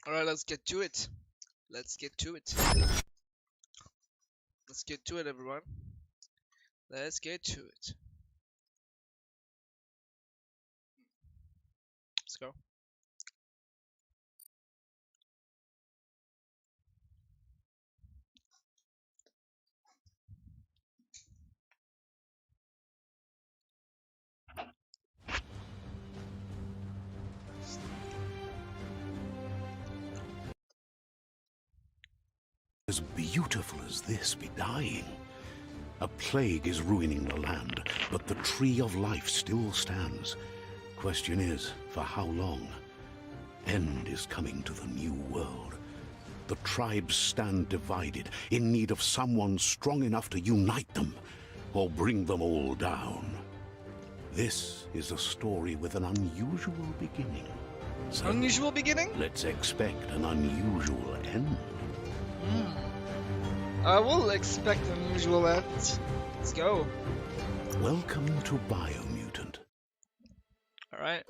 Alright, let's get to it. Let's get to it. Let's get to it, everyone. Let's get to it. Let's go. As beautiful as this be dying. A plague is ruining the land, but the tree of life still stands. Question is, for how long? End is coming to the new world. The tribes stand divided, in need of someone strong enough to unite them, or bring them all down. This is a story with an unusual beginning. So Unusual beginning? let's expect an unusual end. I will expect an unusual end. Let's go. Welcome to Biomutant. Alright.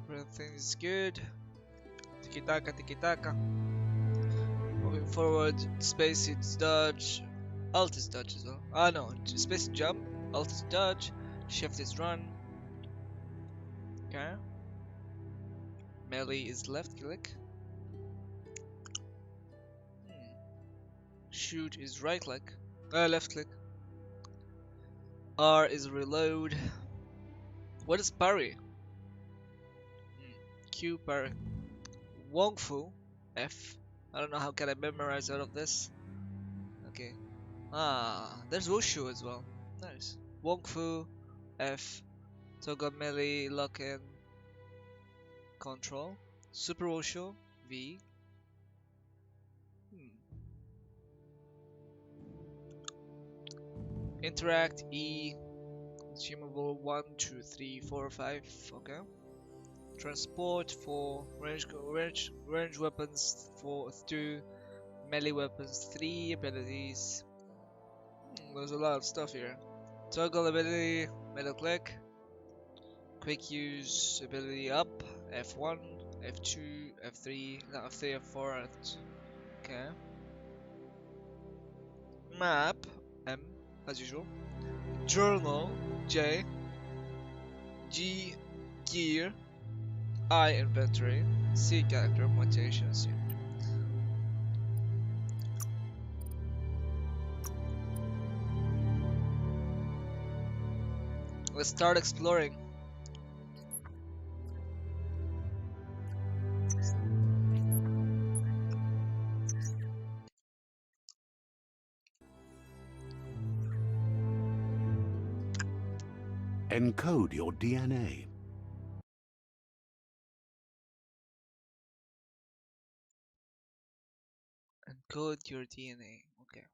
Everything is good. Tiki taka, tiki taka. Moving forward, space is dodge. Alt is dodge as well. Ah no, space is jump. Alt is dodge. Shift is run. Okay. Melee is left click. Shoot is right click. Left click. R is reload. What is parry? Q parry. Wong Fu. F. I don't know how can I memorize out of this. Okay. Ah, there's Wushu as well. Nice. Wong Fu. F. Toga melee lock in. Control. Super Wushu. V. Interact E. Consumable 1, 2, 3, 4, 5. Okay. Transport 4. Range weapons 4, 2. Melee weapons 3. Abilities. There's a lot of stuff here. Toggle ability, middle click. Quick use ability up. F1, F2, F3, no F3, F4. Okay. Map M as usual. Journal J. G gear. I inventory. C character mutations. Let's start exploring. Encode your DNA. Encode your DNA. Okay.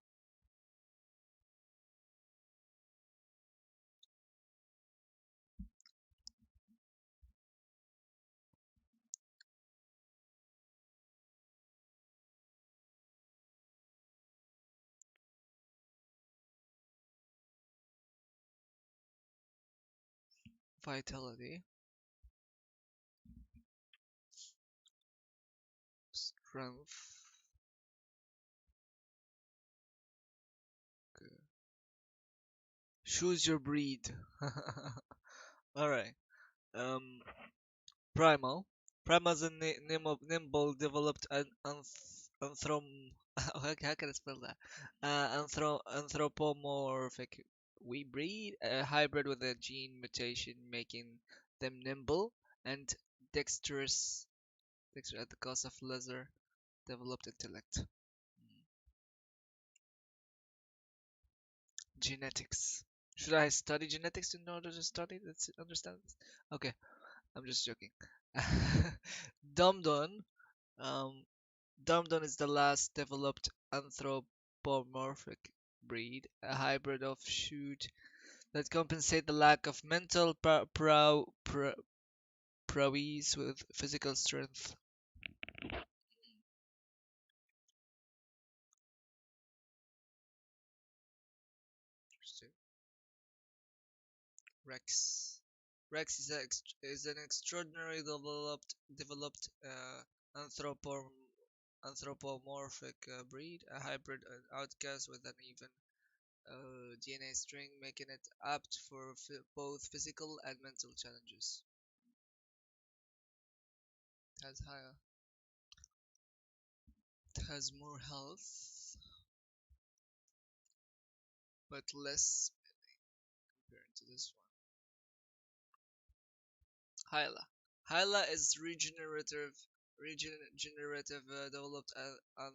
Vitality. Strength. Okay. Choose your breed. Alright. Um, Primal. Primal is a nimble developed an how can I spell that? Anthropomorphic we breed, a hybrid with a gene mutation making them nimble and dexterous, dexterous at the cost of lesser developed intellect. Genetics. Should I study genetics in order to study this? Understand this? Okay, I'm just joking. Domdon. Um, Domdon is the last developed anthropomorphic breed, a hybrid offshoot that compensate the lack of mental prowess with physical strength. Interesting. Rex. Rex is an extraordinary developed anthropomorphic breed, a hybrid outcast with an even DNA string, making it apt for both physical and mental challenges. It has higher, it has more health, but less compared to this one. Hyla. Hyla is regenerative developed an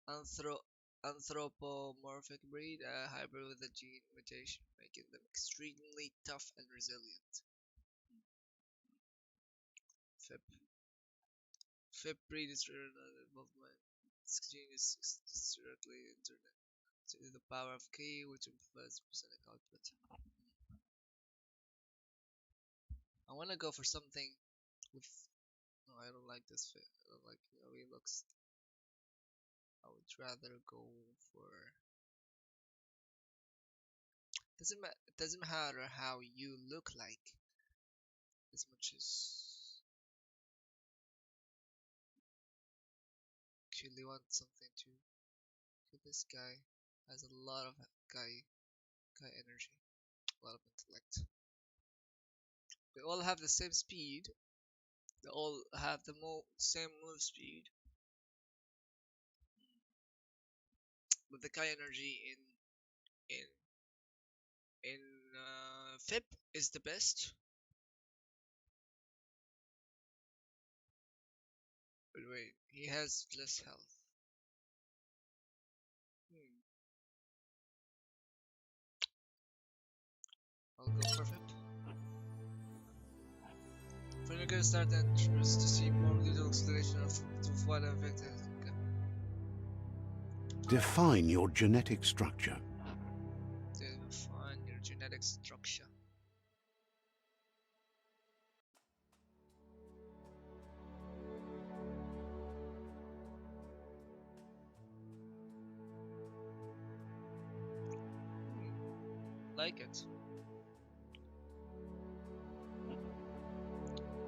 anthro anthropomorphic breed, a hybrid with a gene mutation, making them extremely tough and resilient. Fib. Fib breed is involvement. Its gene is directly internet to the power of K, which improves percentage output. I want to go for something with. No, I don't like this fit. I don't like how he looks. I would rather go for. It doesn't matter how you look like as much as actually want something to. This guy has a lot of guy energy, a lot of intellect. They all have the same speed. They all have the same move speed, but the Kai energy in in FIP is the best. But wait, he has less health. Hmm. I'll go for FIP. Vinegar start entries to see more detailed explanation of what affected. Okay. Define your genetic structure. Define your genetic structure. Like it.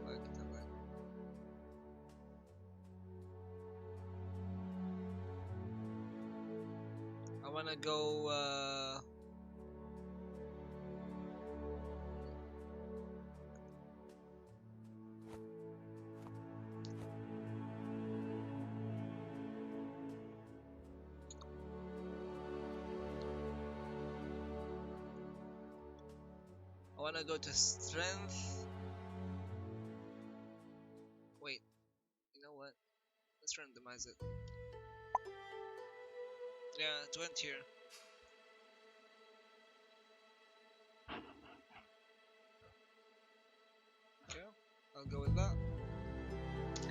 Like it, I like it. I wanna go to strength. Wait, you know what? Let's randomize it. Yeah, 20 here. Okay, I'll go with that.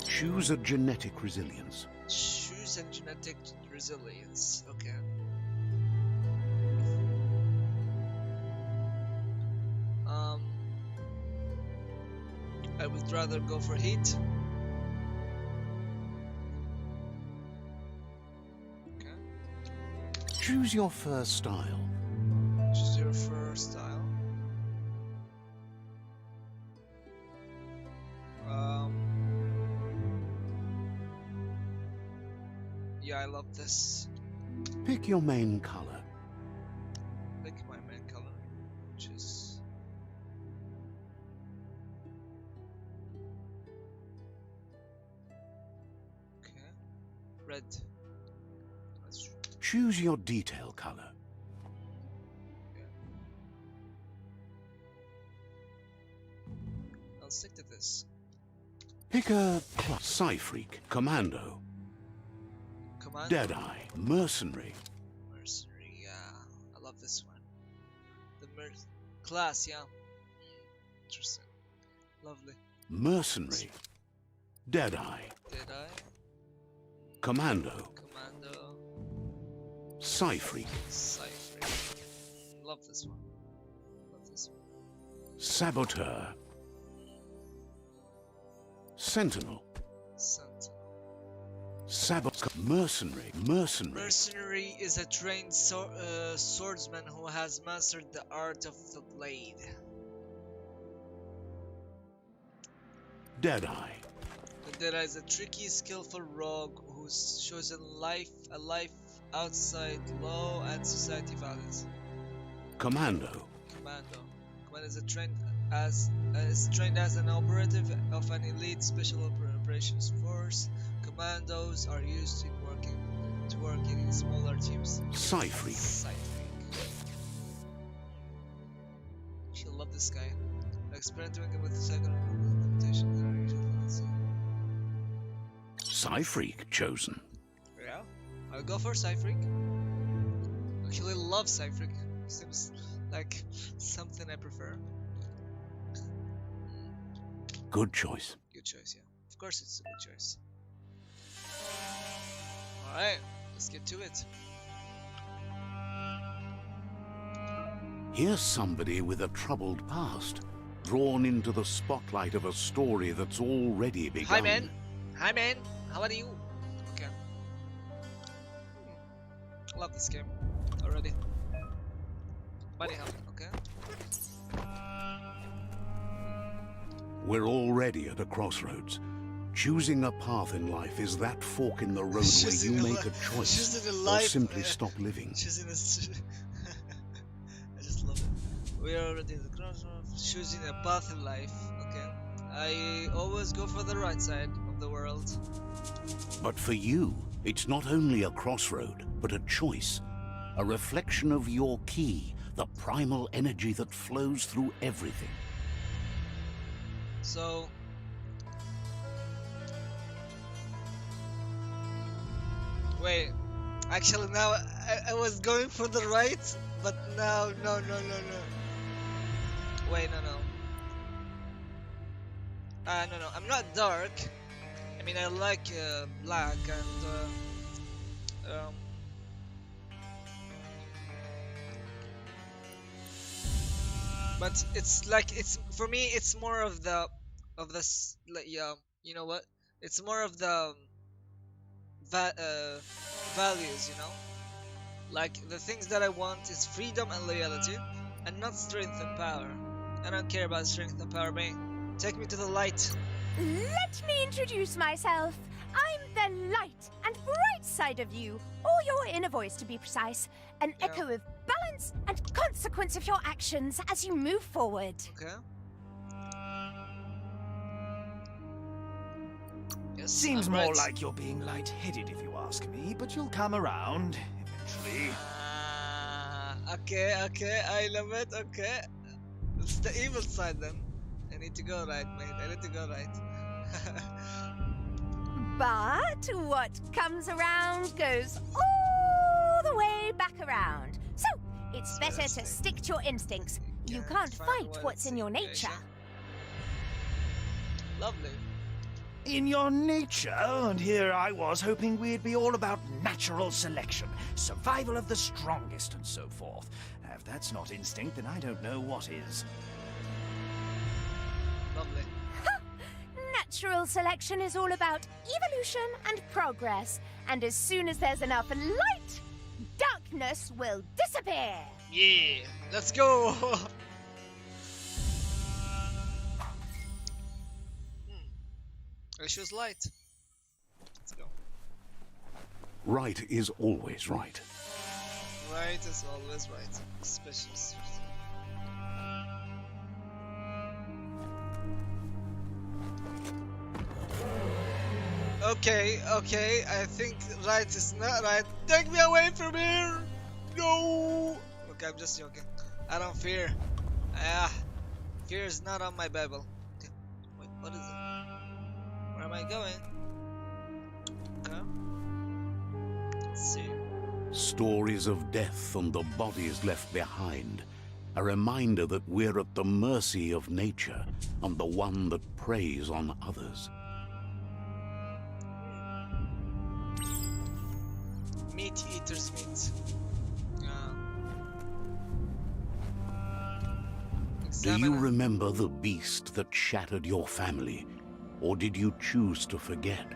Choose a genetic resilience. Choose a genetic resilience. Okay. I would rather go for heat. Okay. Choose your first style. Choose your first style. Yeah, I love this. Pick your main color. Pick my main color, which is okay. Red. That's true. Choose your detail color. Okay. I'll stick to this. Pick a Psy-Freak, Commando, Commando. Deadeye, Mercenary. Mercenary, yeah. I love this one. The class, yeah. Interesting. Lovely. Mercenary. Deadeye. Deadeye. Commando. Commando. Psyfreak. Psyfreak. Love this one. Love this one. Saboteur. Sentinel. Sentinel. Mercenary. Mercenary. Mercenary is a trained swordsman who has mastered the art of the blade. Deadeye. The Deadeye is a tricky, skillful rogue who's chosen a life outside law and society values. Commando. Commando. Commando is trained as an operative of an elite special operations force. Commandos are used to working in smaller teams. Psyfreak. Psyfreak. She'll love this guy. Experimenting with psychological limitations that are usually Psyfreak chosen. Yeah, I'll go for Psyfreak. Actually, love Psyfreak. Seems like something I prefer. Good choice. Good choice, yeah. Of course, it's a good choice. Alright, let's get to it. Here's somebody with a troubled past, drawn into the spotlight of a story that's already begun. Hi, man. Hi, man. How are you? Okay. Love this game already. Bunny hop, okay. We're already at a crossroads. Choosing a path in life is that fork in the road where you make a choice or simply stop living. I just love it. We're already at the crossroads. Choosing a path in life, okay. I always go for the right side of the world. But for you, it's not only a crossroad, but a choice. A reflection of your key, the primal energy that flows through everything. So wait, actually now I was going for the right, but now no. Wait, no. No, I'm not dark. I mean, I like black and but it's like for me it's more of the yeah, you know what? It's more of the values, you know? Like the things that I want is freedom and loyalty, and not strength and power. I don't care about strength and power, mate. Take me to the light. Let me introduce myself. I'm the light and bright side of you, or your inner voice to be precise. An echo of balance and consequence of your actions as you move forward. Okay. Yes, Seems I'm more right. like you're being light-headed if you ask me, but you'll come around eventually. Okay, I love it, okay. It's the evil side then. I need to go right, mate. I need to go right. But what comes around goes all the way back around. So, it's better to stick to your instincts. You can't fight what's in your nature. Lovely. In your nature, and here I was hoping we'd be all about natural selection, survival of the strongest, and so forth. If that's not instinct, then I don't know what is. Lovely. Natural selection is all about evolution and progress. And as soon as there's enough light, darkness will disappear. Yeah, let's go. I choose light. Let's go. Right is always right. Right is always right. Especially. Okay, I think right is not right. Take me away from here! No! Okay, I'm just joking. I don't fear. Fear is not on my Bible. Okay. Wait, what is it? Where am I going? Okay. Let's see. Stories of death and the bodies left behind. A reminder that we're at the mercy of nature and the one that preys on others. Meat eater's meat. Do you Examiner. remember the beast that shattered your family? Or did you choose to forget?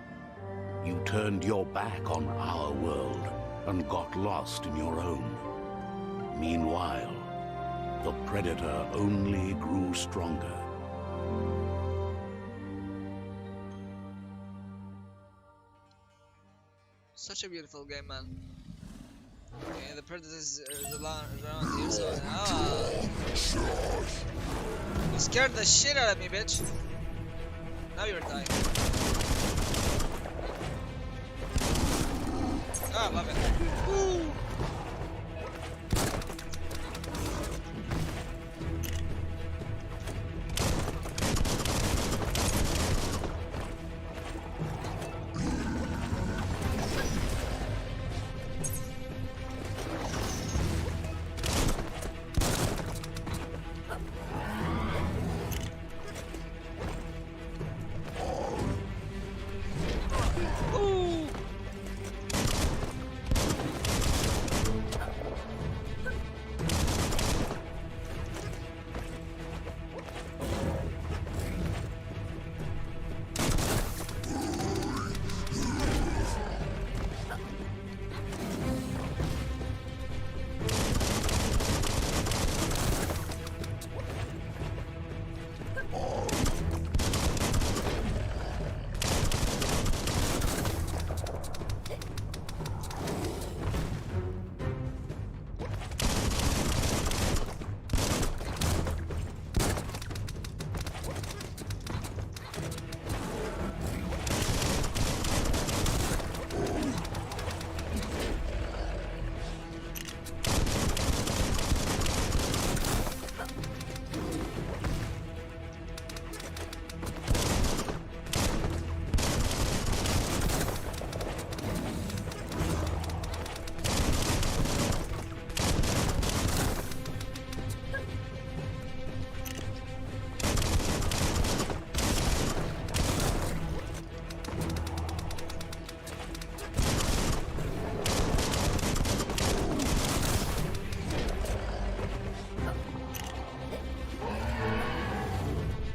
You turned your back on our world and got lost in your own. Meanwhile, the predator only grew stronger. Such a beautiful game, man. Okay, the predators around here, so you scared the shit out of me, bitch. Now you're dying. Ah, love it. Woo! Ooh!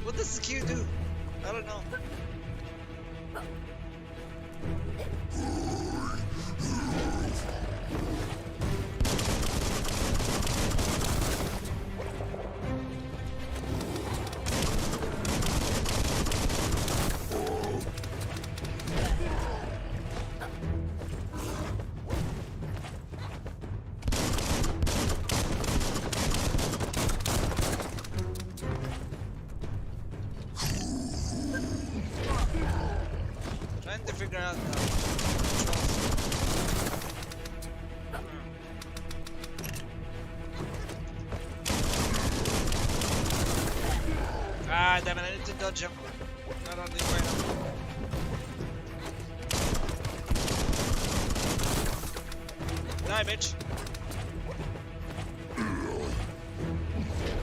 What does the Q do? I don't know. Trying to figure out Ah, damn it, I need to dodge him. Not on the way now. Die, bitch.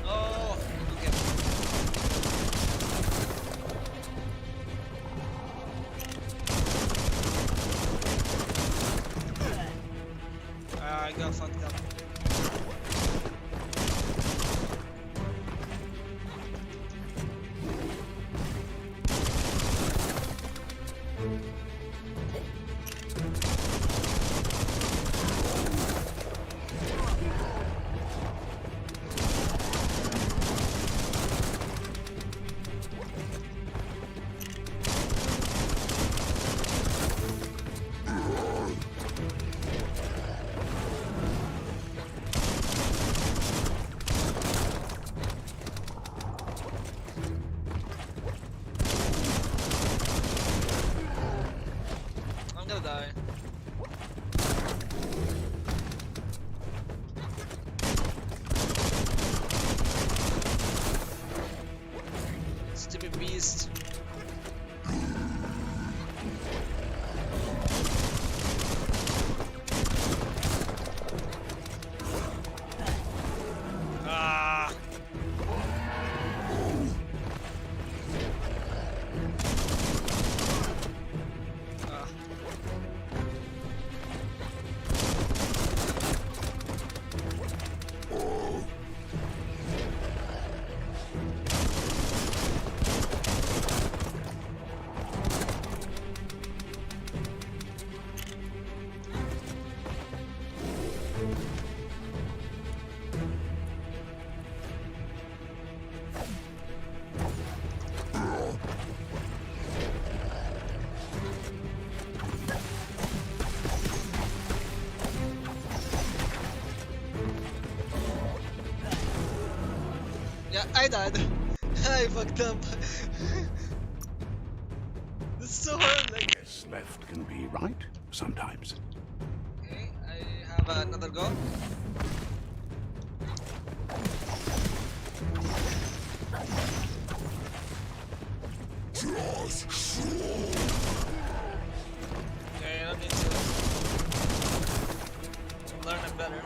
Oh, okay. I got fucked up. I'm gonna die. Stupid beast. Ah. Yeah, I died. I fucked up. This is so hard. Like, Yes, left can be right sometimes. okay, I have another go. Okay, I need to learn it better.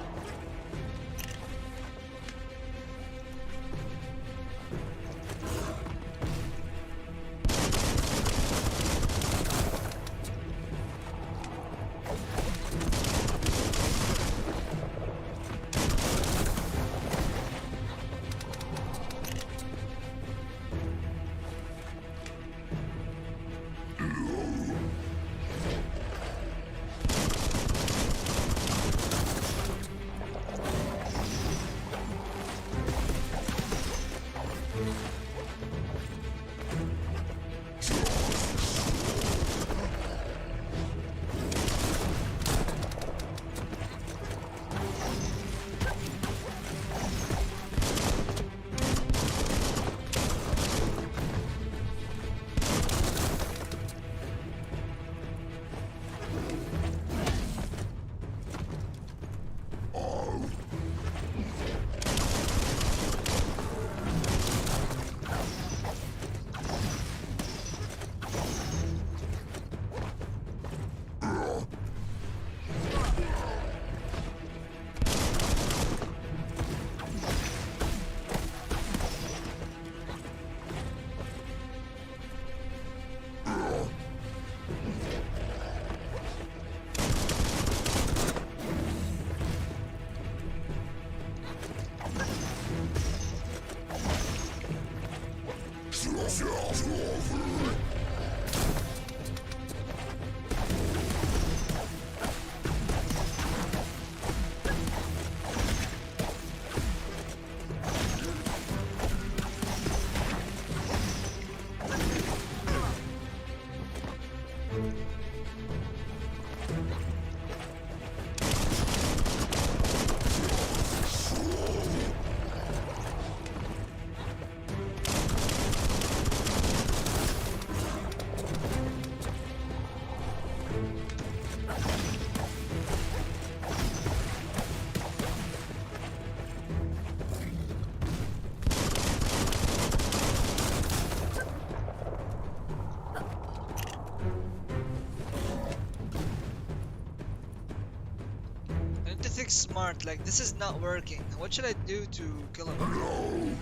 I need to think smart, like this is not working. What should I do to kill him?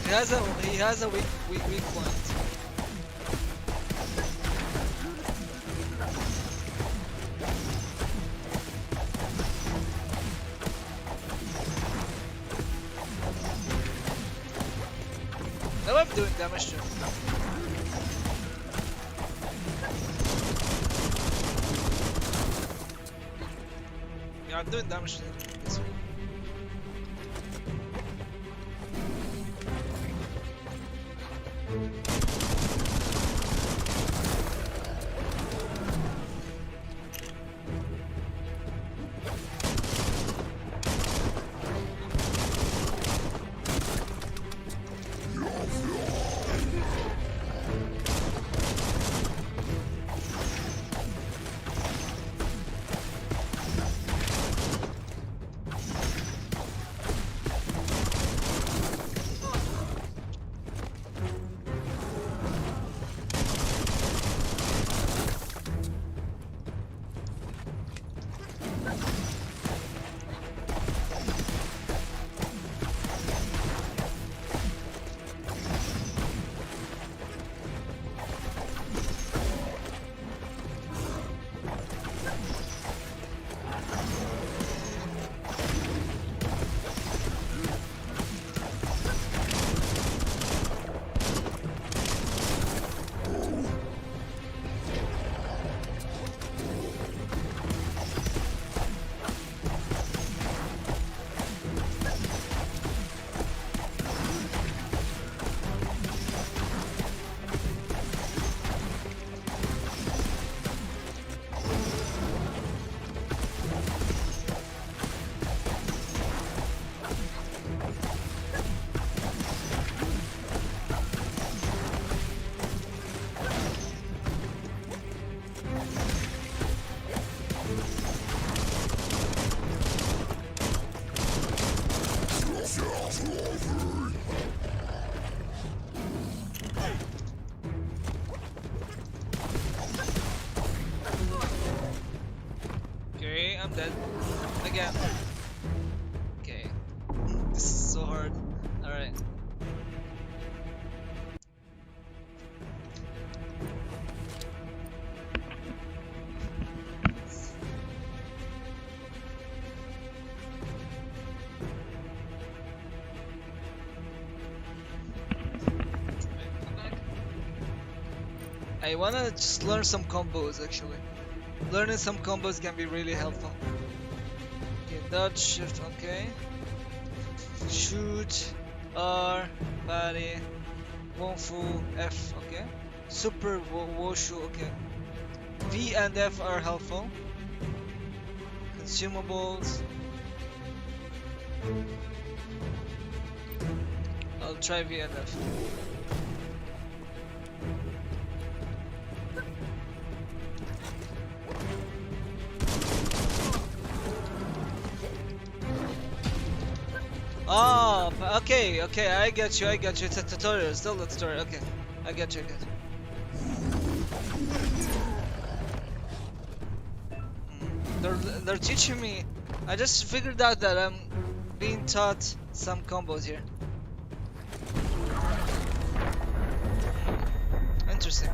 He has a weak point. Now I'm doing damage to him. Yeah, I'm doing damage to him this way. dead. Again. Okay. This is so hard. Alright. I wanna just learn some combos actually. Learning some combos can be really helpful. Okay, dodge, shift, okay. Shoot, R, parry, Kung Fu, F, okay. Super Wushu, okay. V and F are helpful. Consumables. I'll try V and F. Oh, okay, I get you. It's a tutorial, still a tutorial, okay. I get you. They're teaching me. I just figured out that I'm being taught some combos here. Interesting.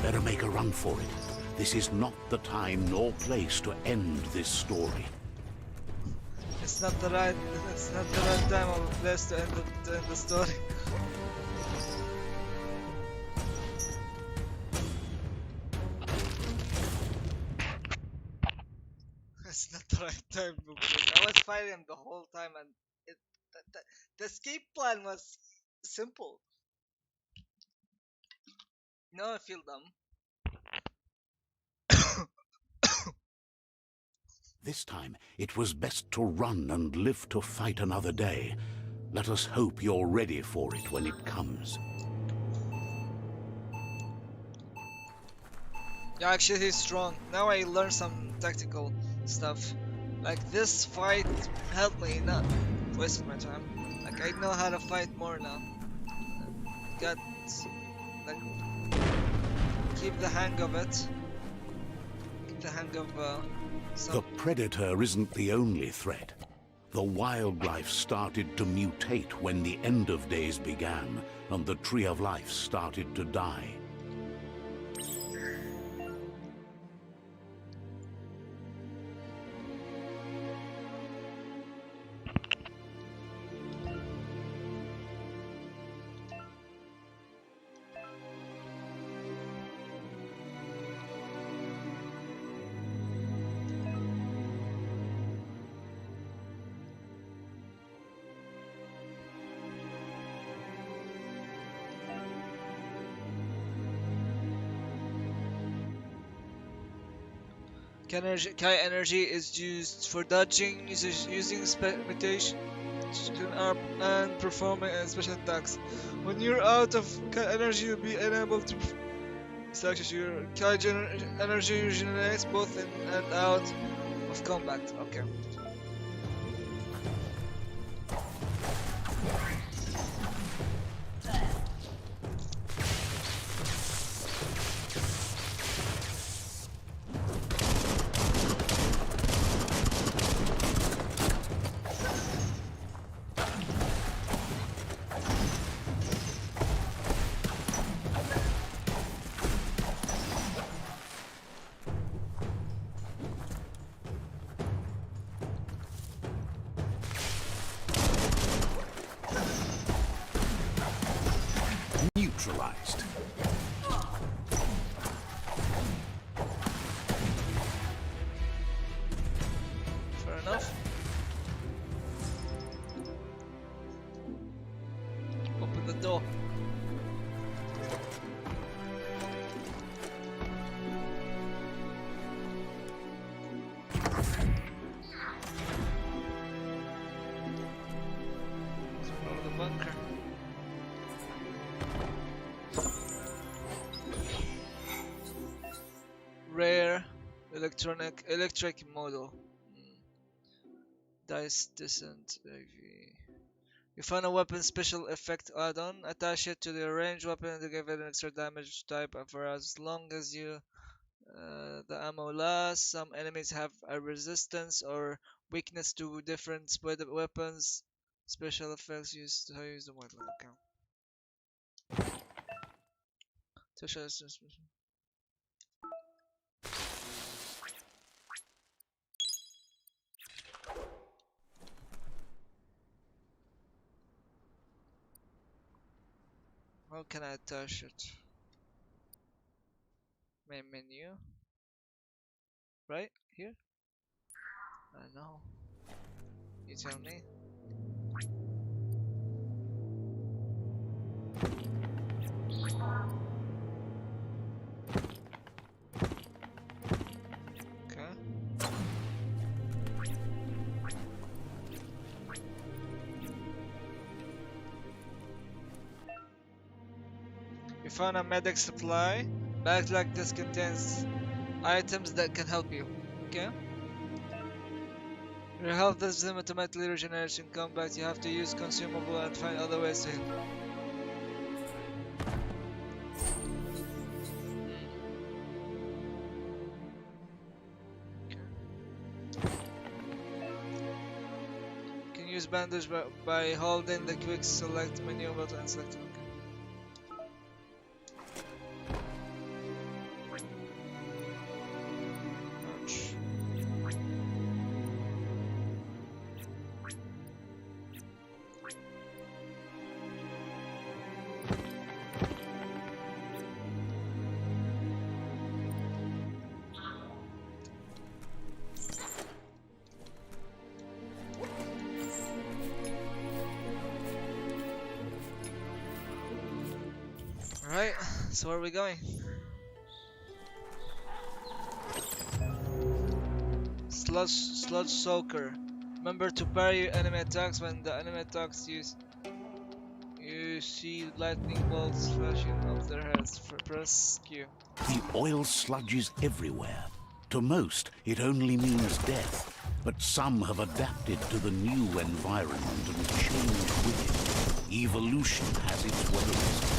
Better make a run for it. This is not the time nor place to end this story. It's not the right time or place to end the story. It's not the right time. I was fighting him the whole time, and the escape plan was simple. No, I feel dumb. This time, it was best to run and live to fight another day. Let us hope you're ready for it when it comes. Yeah, actually he's strong. Now I learned some tactical stuff. Like this fight helped me not wasting my time. Like I know how to fight more now. Got like keep the hang of it. Keep the hang of The predator isn't the only threat. The wildlife started to mutate when the end of days began, and the tree of life started to die. Kai energy is used for dodging, using mutation and performing special attacks. When you're out of Kai energy, you'll be unable to success. Your Kai energy regenerates both in and out of combat. Okay. Neutralized. Fair enough. Open the door. Explore the bunker. Rare electric model. Dice descent AV. You find a weapon special effect add-on, attach it to the ranged weapon to give it an extra damage type for as long as the ammo lasts. Some enemies have a resistance or weakness to different weapons. Special effects used to use the weapon. Okay. How can I attach it? Main menu. Right? Here? I know. You tell me. Okay. You found a medic supply. Bags like this contains items that can help you. Okay? Your health doesn't automatically regenerate in combat. You have to use consumable and find other ways to heal. You can use bandage by holding the quick select menu button and select. Okay. Ouch. Alright, so where are we going? Sludge Soaker. Remember to parry your enemy attacks. When the enemy attacks you see lightning bolts flashing off their heads. Press Q. The oil sludges everywhere. To most, it only means death, but some have adapted to the new environment and changed with it. Evolution has its ways.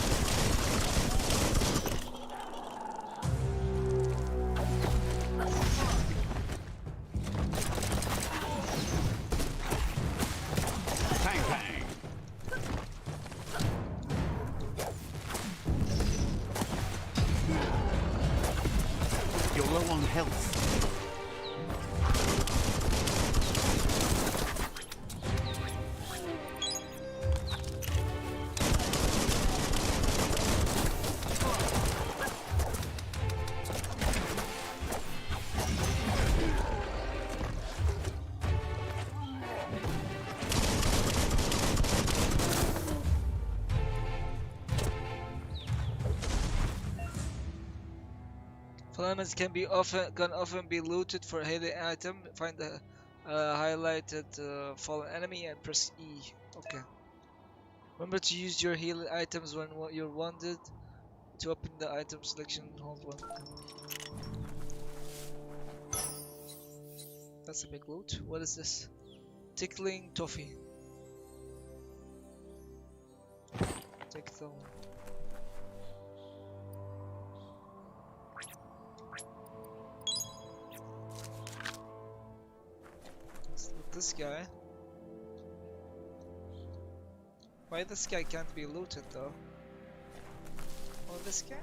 You're low on health. Elements can often be looted for a hidden item. Find the highlighted fallen enemy and press E. Okay. Remember to use your healing items when you're wounded. To open the item selection, hold one. That's a big loot. What is this? Tickling toffee. Take the one. This guy. Why this guy can't be looted though? Oh, this guy?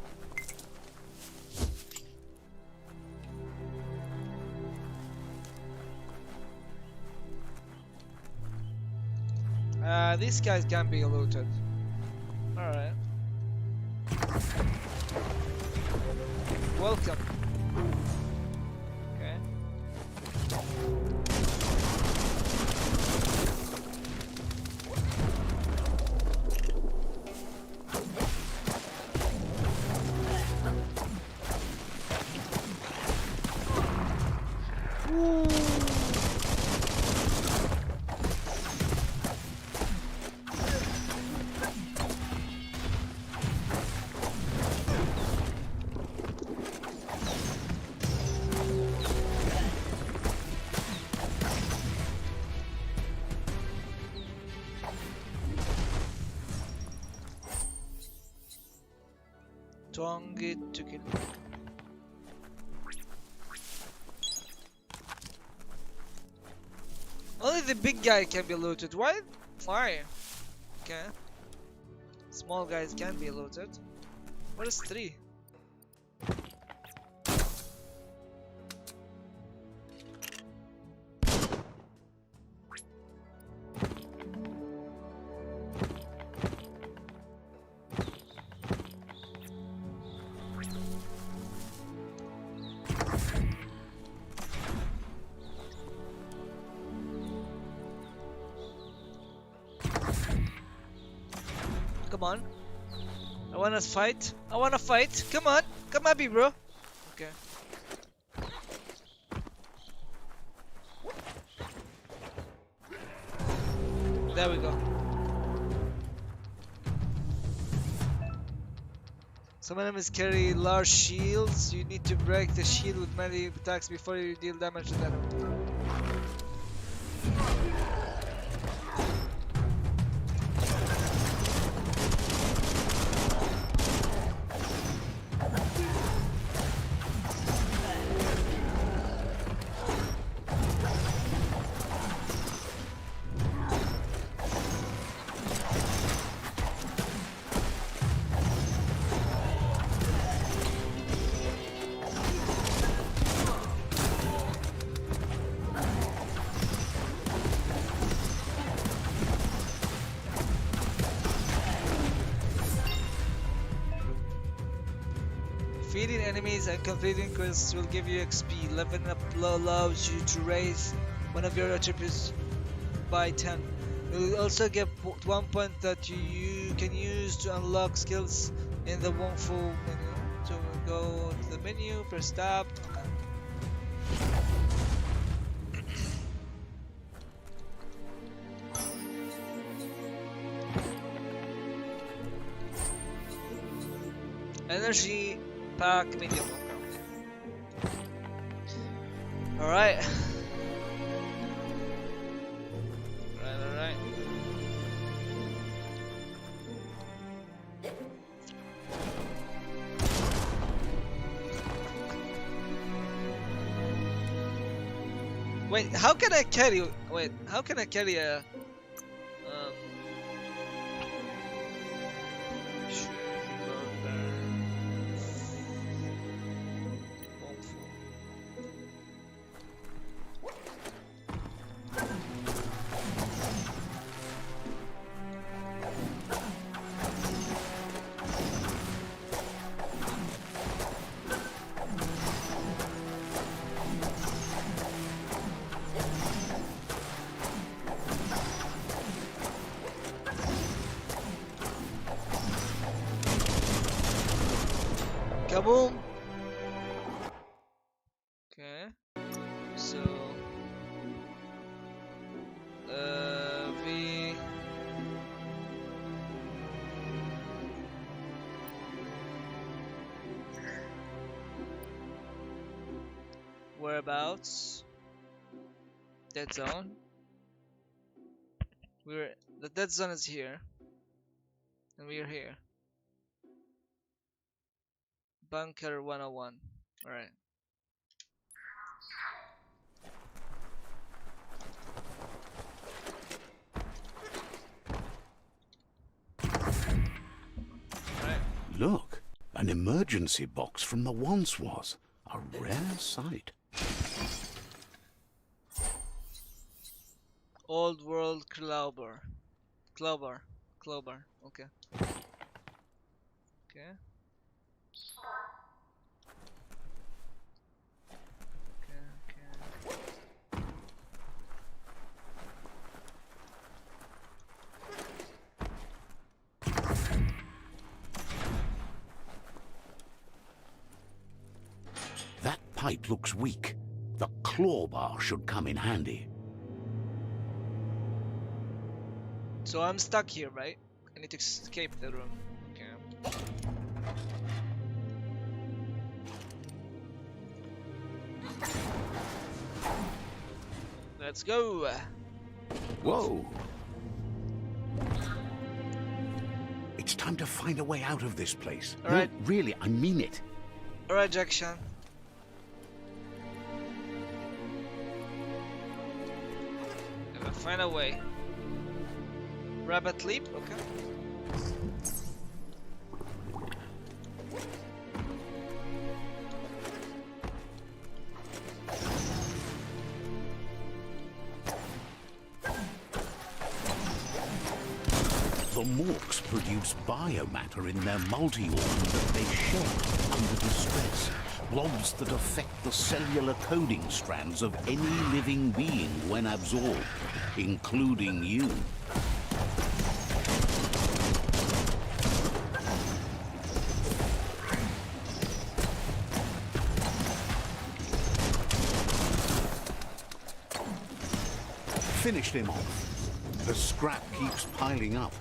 These guys can be looted. Alright. Welcome. Okay. Tongi to kill. Only the big guy can be looted. Why? Why? Okay. Small guys can be looted. What is 3? Come on. I wanna fight. I wanna fight. Come on. Come at me, bro. Okay. There we go. Some enemies carry large shields. You need to break the shield with melee attacks before you deal damage to the enemy. Defeating enemies and completing quests will give you XP. Leveling up allows you to raise one of your attributes by 10. You will also get 1 point that you can use to unlock skills in the Wongfu menu. So go to the menu, press tab. Energy pack medium. Alright. Alright. Wait, how can I carry? Wait, how can I carry a? Kaboom! Okay, so we whereabouts? Dead zone. The dead zone is here, and we are here. Bunker 101. Alright. Look, an emergency box from the once was. A rare sight. Old World Clover. Clover. Okay. Okay. That pipe looks weak. The claw bar should come in handy. So I'm stuck here, right? I need to escape the room. Okay. Let's go. Whoa! It's time to find a way out of this place. All right. No, really, I mean it. Alright, Jackson. Find a way. Rabbit leap, okay. The Morks produce biomatter in their multi-organ that they shed under distress. Blobs that affect the cellular coding strands of any living being when absorbed, including you. Finished him off. The scrap keeps piling up.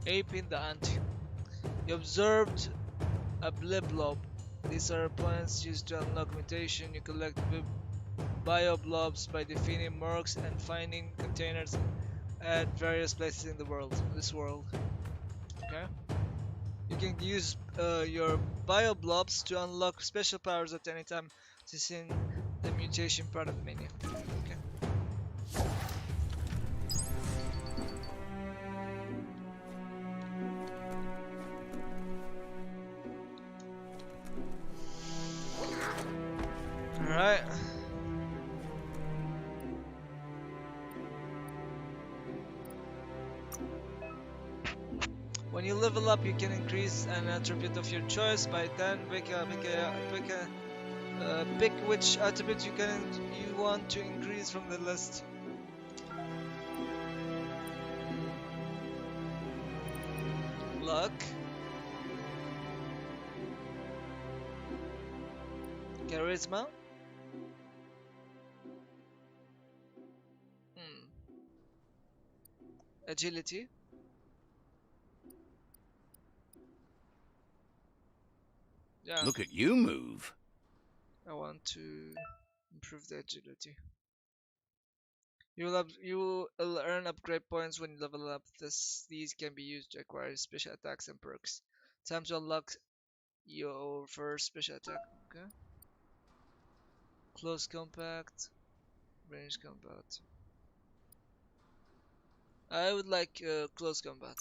Ape in the ant. You observed a bliblob. These are plants used to unlock mutation. You collect bioblobs by defeating mercs and finding containers at various places in the world. This world. Okay. You can use your bioblobs to unlock special powers at any time. This is in the mutation part of the menu. Okay. Alright. When you level up, you can increase an attribute of your choice by 10. Pick which attribute you want to increase from the list. Luck. Charisma. Agility. Yeah. Look at you move. I want to improve the agility. You will earn upgrade points when you level up. These can be used to acquire special attacks and perks. Time to unlock your first special attack. Okay. Close combat, range combat. I would like close combat.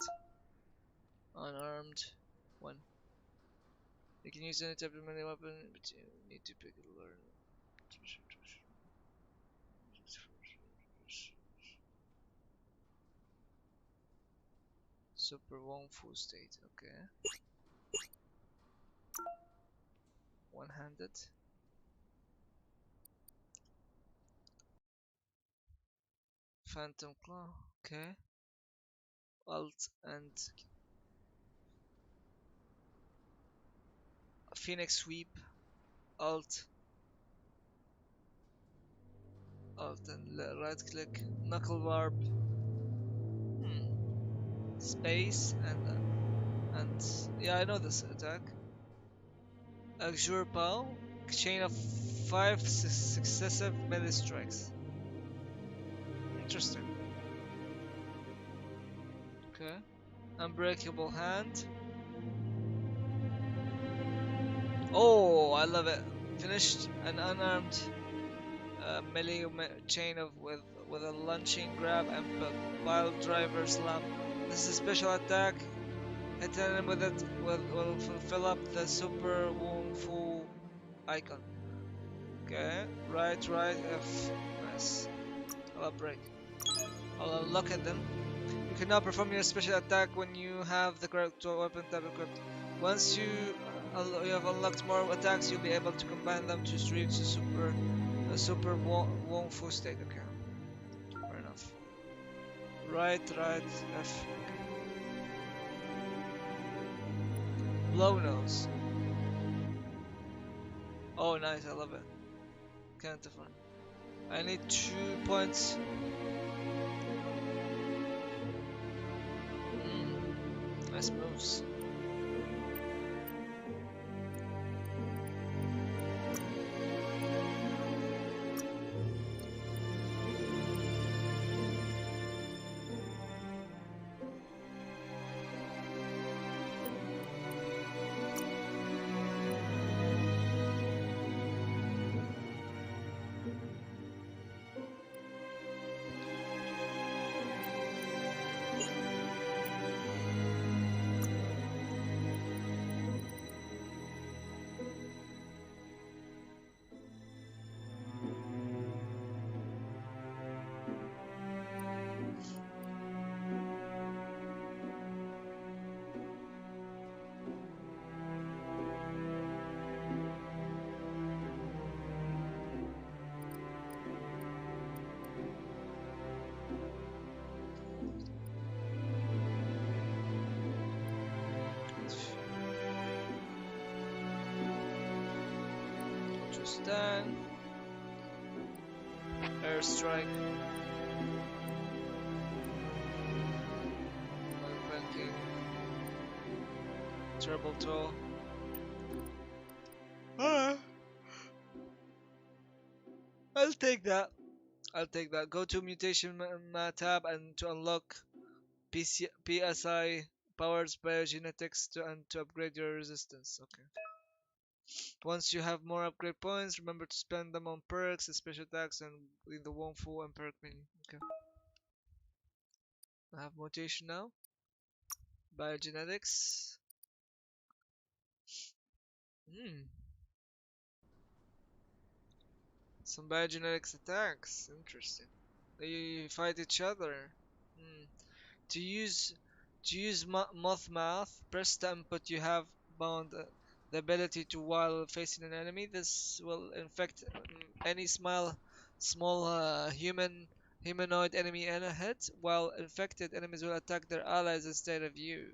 Unarmed. 1. You can use any type of melee weapon, but you need to pick it learn. Super Wong Fu state, okay. One-handed. Phantom Claw, okay. Alt and Phoenix Sweep. Alt and right click. Knuckle Warp. Space and yeah, I know this attack. Azure Pow. Chain of 5 successive melee strikes. Interesting. Okay. Unbreakable Hand. Oh, I love it. Finished an unarmed melee chain with a launching grab and pile driver slam. This is a special attack. Hit an enemy with it will fill up the Super Wong Fu icon. Okay, right, F. Nice. I'll break. I'll unlock it then. You can now perform your special attack when you have the correct weapon type equipped. Once you have unlocked more attacks, you'll be able to combine them to reach a Super Wong Fu state. Okay, fair enough. Right, F. Blow nose. Oh, nice! I love it. Kind of fun. I need 2 points. Nice moves. Stand. Airstrike. Banking. Turbo toll. I'll take that. I'll take that. Go to mutation tab and to unlock PSI powers biogenetics to upgrade your resistance. Okay. Once you have more upgrade points, remember to spend them on perks, special attacks, and in the Wonfu and perk menu. Okay. I have mutation now. Biogenetics. Some biogenetics attacks. Interesting. They fight each other. Hmm. To use moth mouth, press the input you have bound the ability to while facing an enemy. This will infect any small humanoid enemy in a hit, while infected enemies will attack their allies instead of you.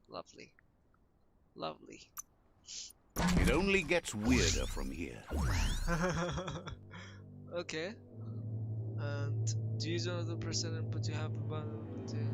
Lovely. Lovely. It only gets weirder from here. Okay. And to use another percent input you have bound the ability.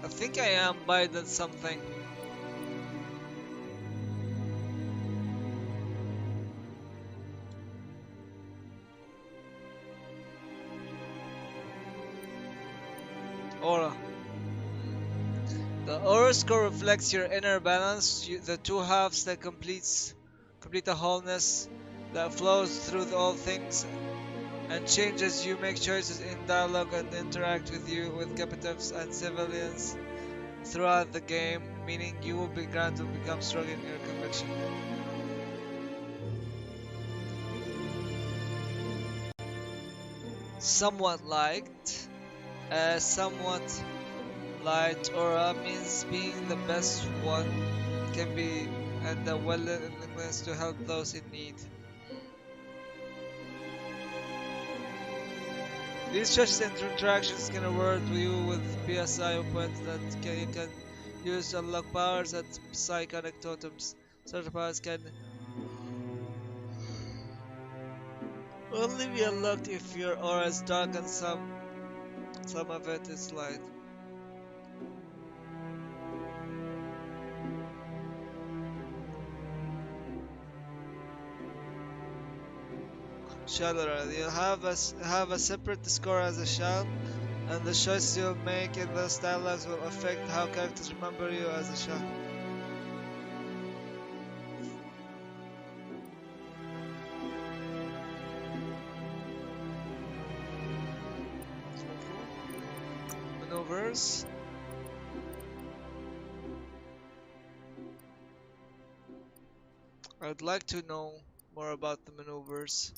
I think I am by that something. Aura. The aura score reflects your inner balance, the two halves that complete a wholeness that flows through all things and changes. You make choices in dialogue and interact with captives and civilians throughout the game, meaning you will be granted to become strong in your conviction. Somewhat light aura means being the best one can be and the willingness to help those in need. These choices and interactions can award you with PSI points that you can use to unlock powers that psychotic totems. Certain powers can only be unlocked if your aura is dark and some of it is light. Shadow, you have a separate score as a shell, and the choices you make in those dialogues will affect how characters remember you as a shell. Maneuvers. I'd like to know more about the maneuvers.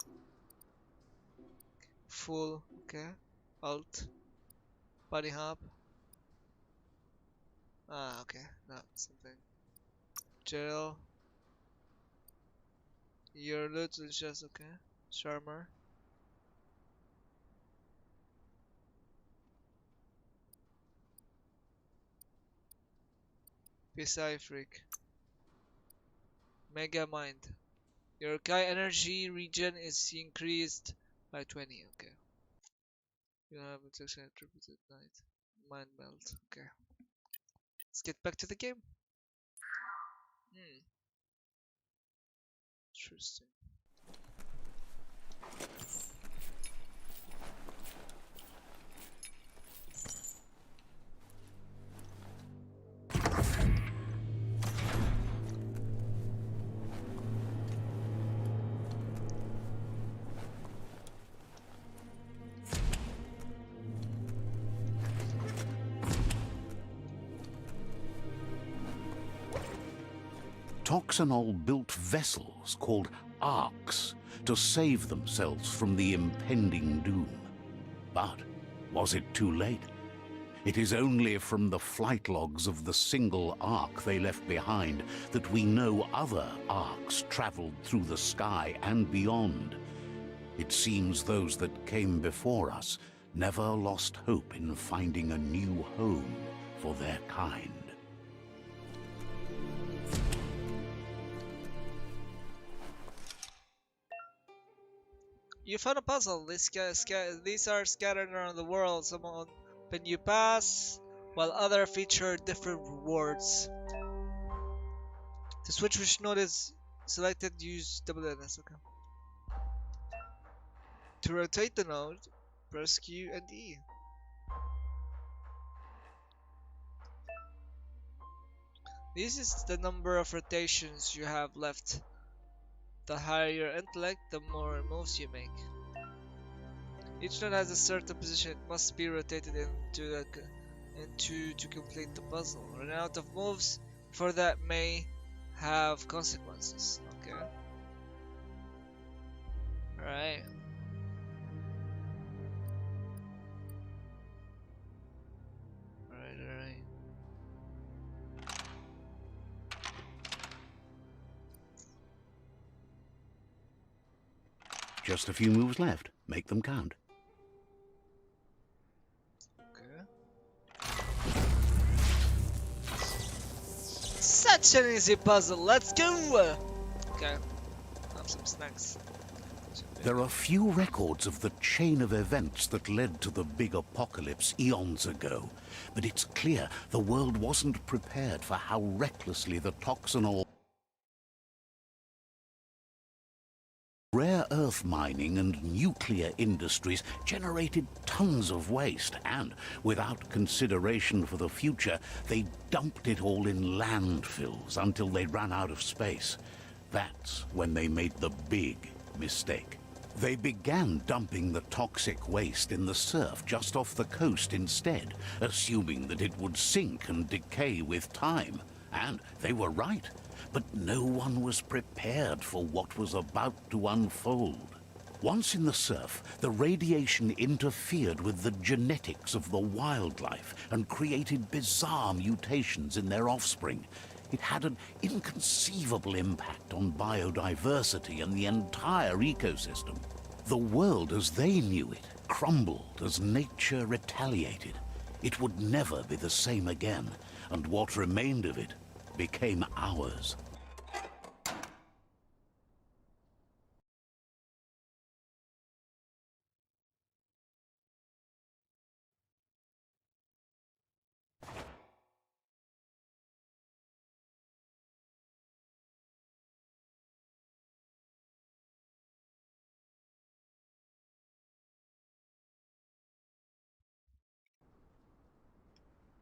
Full, okay. Alt. Body hop. Okay. Not something. Jail. Your loot is just okay. Charmer. PSI freak. Mega mind. Your Kai energy regen is increased by 20. Okay. You have a section attributed night. Mind melt. Okay. Let's get back to the game. Interesting. Toxanol built vessels called arks to save themselves from the impending doom. But was it too late? It is only from the flight logs of the single ark they left behind that we know other arks traveled through the sky and beyond. It seems those that came before us never lost hope in finding a new home for their kind. You found a puzzle. These are scattered around the world. Some open you pass, while other feature different rewards. To switch which node is selected, use WNS. Okay. To rotate the node, press Q and E. This is the number of rotations you have left. The higher your intellect, the more moves you make. Each node has a certain position it must be rotated into to complete the puzzle. Running out of moves before that may have consequences. Okay. Alright. Alright. Just a few moves left. Make them count. Such an easy puzzle, let's go! Okay, have some snacks. There are few records of the chain of events that led to the big apocalypse eons ago, but it's clear the world wasn't prepared for how recklessly the Toxanol rare earth mining and nuclear industries generated tons of waste, and without consideration for the future, they dumped it all in landfills until they ran out of space. That's when they made the big mistake. They began dumping the toxic waste in the surf just off the coast instead, assuming that it would sink and decay with time. And they were right. But no one was prepared for what was about to unfold. Once in the surf, the radiation interfered with the genetics of the wildlife and created bizarre mutations in their offspring. It had an inconceivable impact on biodiversity and the entire ecosystem. The world as they knew it crumbled as nature retaliated. It would never be the same again, and what remained of it became ours.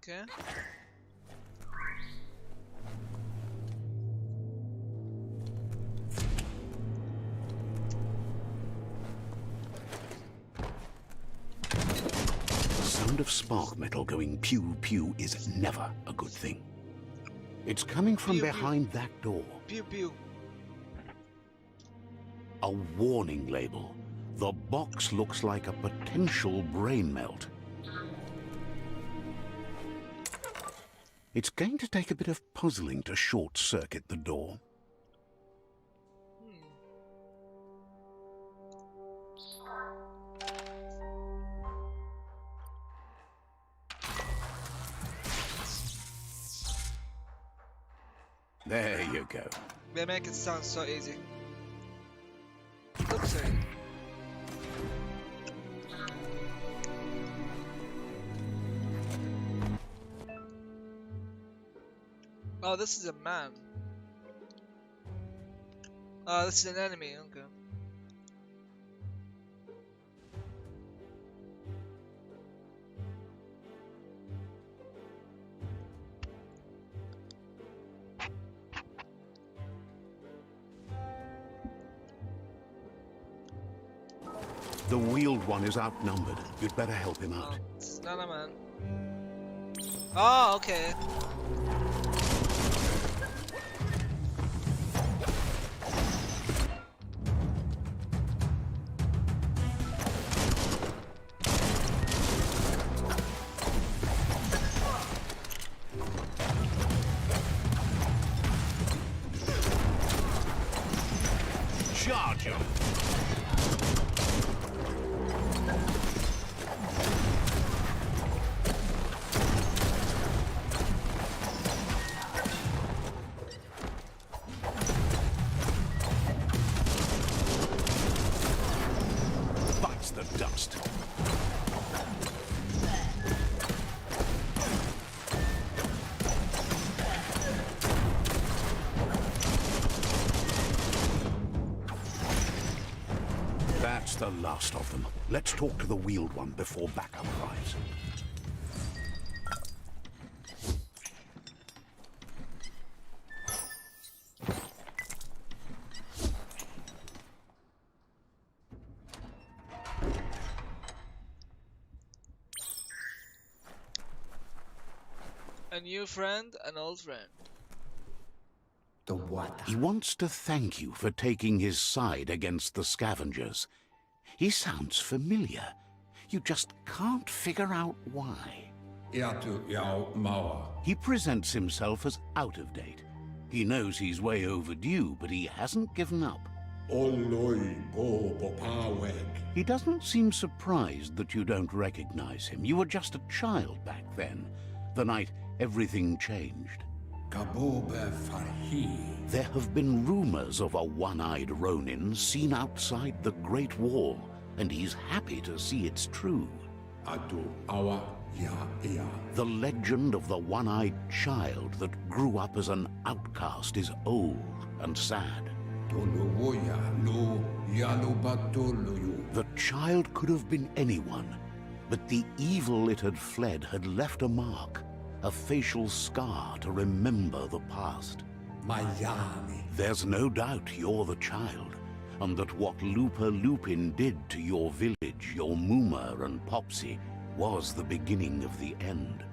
Okay. The sound of spark metal going pew-pew is never a good thing. It's coming from Pew, pew. behind that door. Pew pew. A warning label. The box looks like a potential brain melt. It's going to take a bit of puzzling to short-circuit the door. There you go. They make it sound so easy. Oopsie. Oh, this is a man. Oh, this is an enemy, okay. The wheeled one is outnumbered. You'd better help him out. Oh, it's not a man. Oh, okay. Charge 'em! Bites the dust. That's the last of them. Let's talk to the wheeled one before backup arrives. A new friend, an old friend. He wants to thank you for taking his side against the scavengers. He sounds familiar. You just can't figure out why. He presents himself as out of date. He knows he's way overdue, but he hasn't given up. He doesn't seem surprised that you don't recognize him. You were just a child back then, the night everything changed. There have been rumors of a one-eyed Ronin seen outside the Great Wall, and he's happy to see it's true. The legend of the one-eyed child that grew up as an outcast is old and sad. The child could have been anyone, but the evil it had fled had left a mark, a facial scar to remember the past. There's no doubt you're the child, and that what Lupa Lupin did to your village, your Muma and Popsy, was the beginning of the end.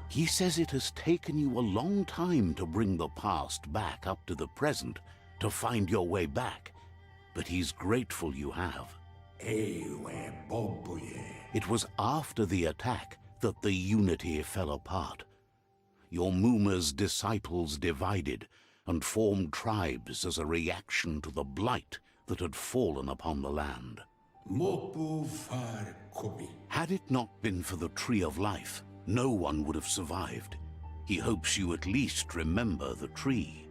He says it has taken you a long time to bring the past back up to the present, to find your way back, but he's grateful you have. It was after the attack that the unity fell apart. Your Muma's disciples divided and formed tribes as a reaction to the blight that had fallen upon the land. Had it not been for the Tree of Life, no one would have survived. He hopes you at least remember the tree.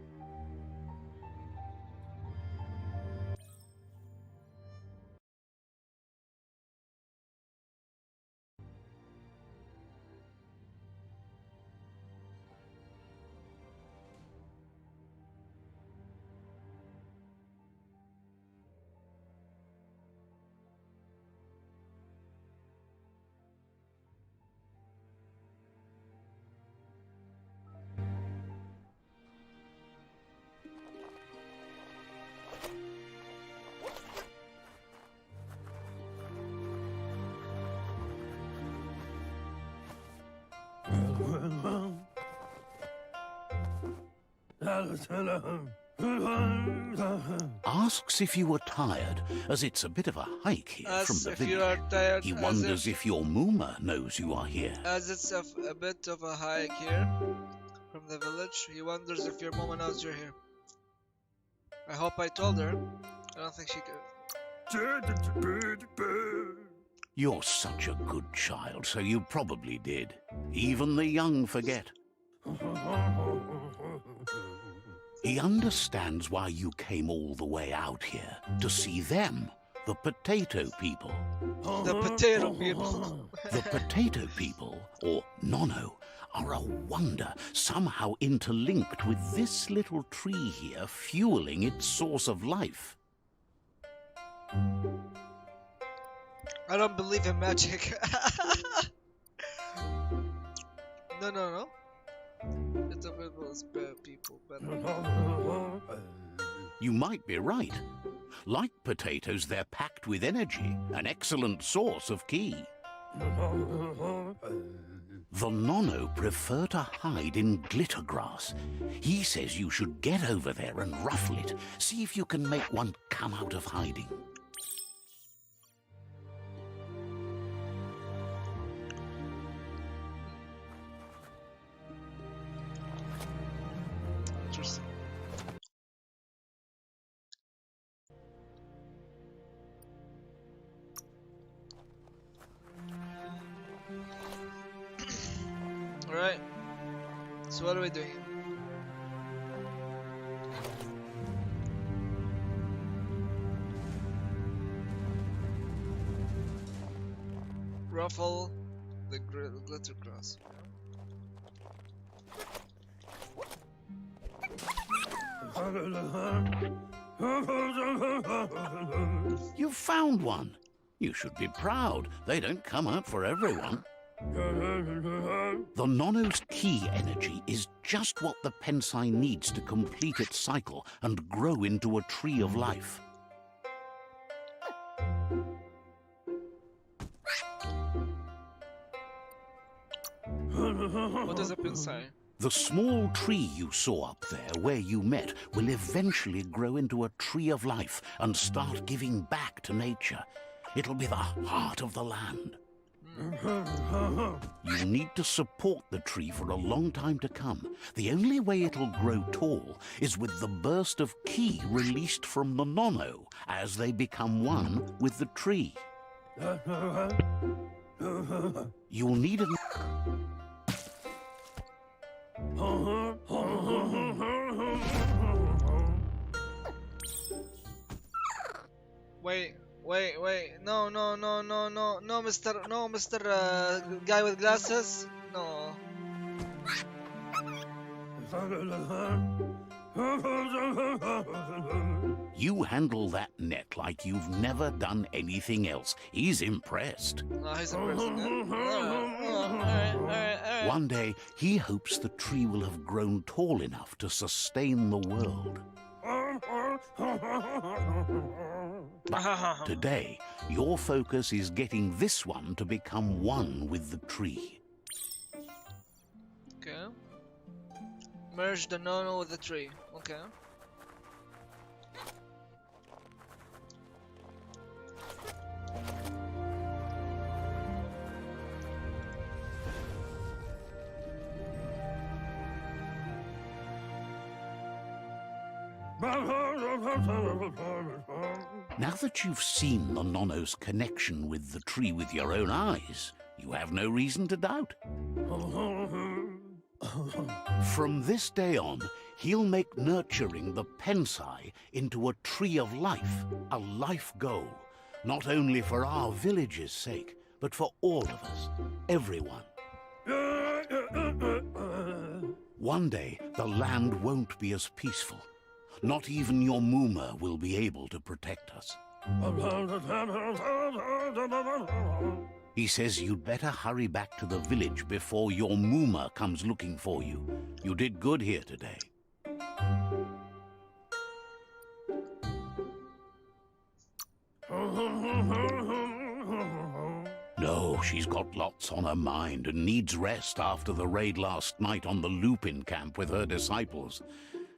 Asks if you were tired, as it's a bit of a hike here from the If you are village. tired, He wonders if your Muma knows you are here. As it's a bit of a hike here from the village, he wonders if your mama knows you're here. I hope I told her. I don't think she could. You're such a good child, so you probably did. Even the young forget. He understands why you came all the way out here, to see them, the potato people. The potato people. The potato people, or Nono, are a wonder, somehow interlinked with this little tree here, fueling its source of life. I don't believe in magic. No. Little people's people better. You might be right. Like potatoes, they're packed with energy, an excellent source of ki. The Nono prefer to hide in glitter grass. He says you should get over there and ruffle it. See if you can make one come out of hiding. So what are we doing? Ruffle the glitter grass. You found one. You should be proud. They don't come out for everyone. The Nono's key energy is just what the Pensai needs to complete its cycle and grow into a tree of life. What does a Pensai? The small tree you saw up there where you met will eventually grow into a tree of life and start giving back to nature. It'll be the heart of the land. You need to support the tree for a long time to come. The only way it'll grow tall is with the burst of ki released from the Nono as they become one with the tree. You'll need an... Wait. No, Mr. Guy with glasses. No. You handle that net like you've never done anything else. He's impressed. Oh, he's impressing. Alright. One day, he hopes the tree will have grown tall enough to sustain the world. But today, your focus is getting this one to become one with the tree. Okay. Merge the Nono with the tree. Okay. Now that you've seen the Nono's connection with the tree with your own eyes, you have no reason to doubt. From this day on, he'll make nurturing the Pensai into a tree of life, a life goal, not only for our village's sake, but for all of us, everyone. One day, the land won't be as peaceful. Not even your Muma will be able to protect us. He says you'd better hurry back to the village before your Muma comes looking for you. You did good here today. No, she's got lots on her mind and needs rest after the raid last night on the Lupin camp with her disciples.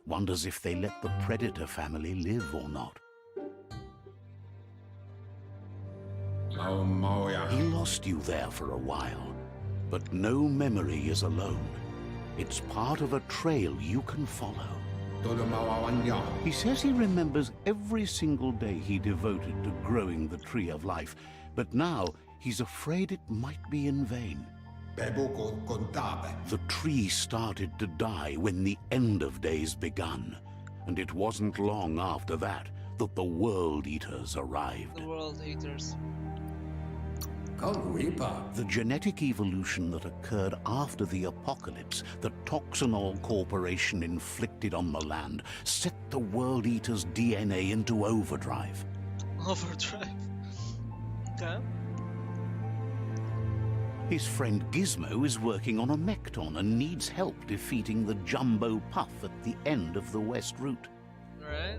Wonders if they let the Predator family live or not. He lost you there for a while, but no memory is alone. It's part of a trail you can follow. He says he remembers every single day he devoted to growing the Tree of Life, but now he's afraid it might be in vain. The tree started to die when the end of days begun, and it wasn't long after that that the World Eaters arrived. The World Eaters. The genetic evolution that occurred after the apocalypse that Toxanol Corporation inflicted on the land set the World Eaters' DNA into overdrive. Overdrive. Okay. His friend Gizmo is working on a Mekton and needs help defeating the Jumbo Puff at the end of the West Route. Alright.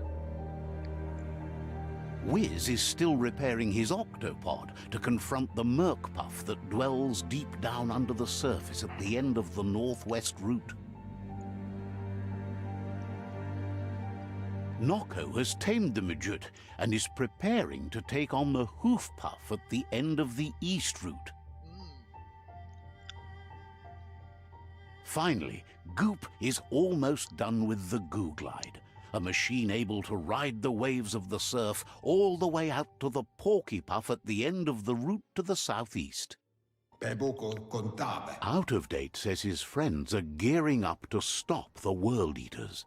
Wiz is still repairing his Octopod to confront the Merc Puff that dwells deep down under the surface at the end of the Northwest Route. Nocco has tamed the Midget and is preparing to take on the Hoof Puff at the end of the East Route. Finally, Goop is almost done with the Goo Glide, a machine able to ride the waves of the surf all the way out to the Porky Puff at the end of the route to the southeast. Out of Date says his friends are gearing up to stop the World Eaters.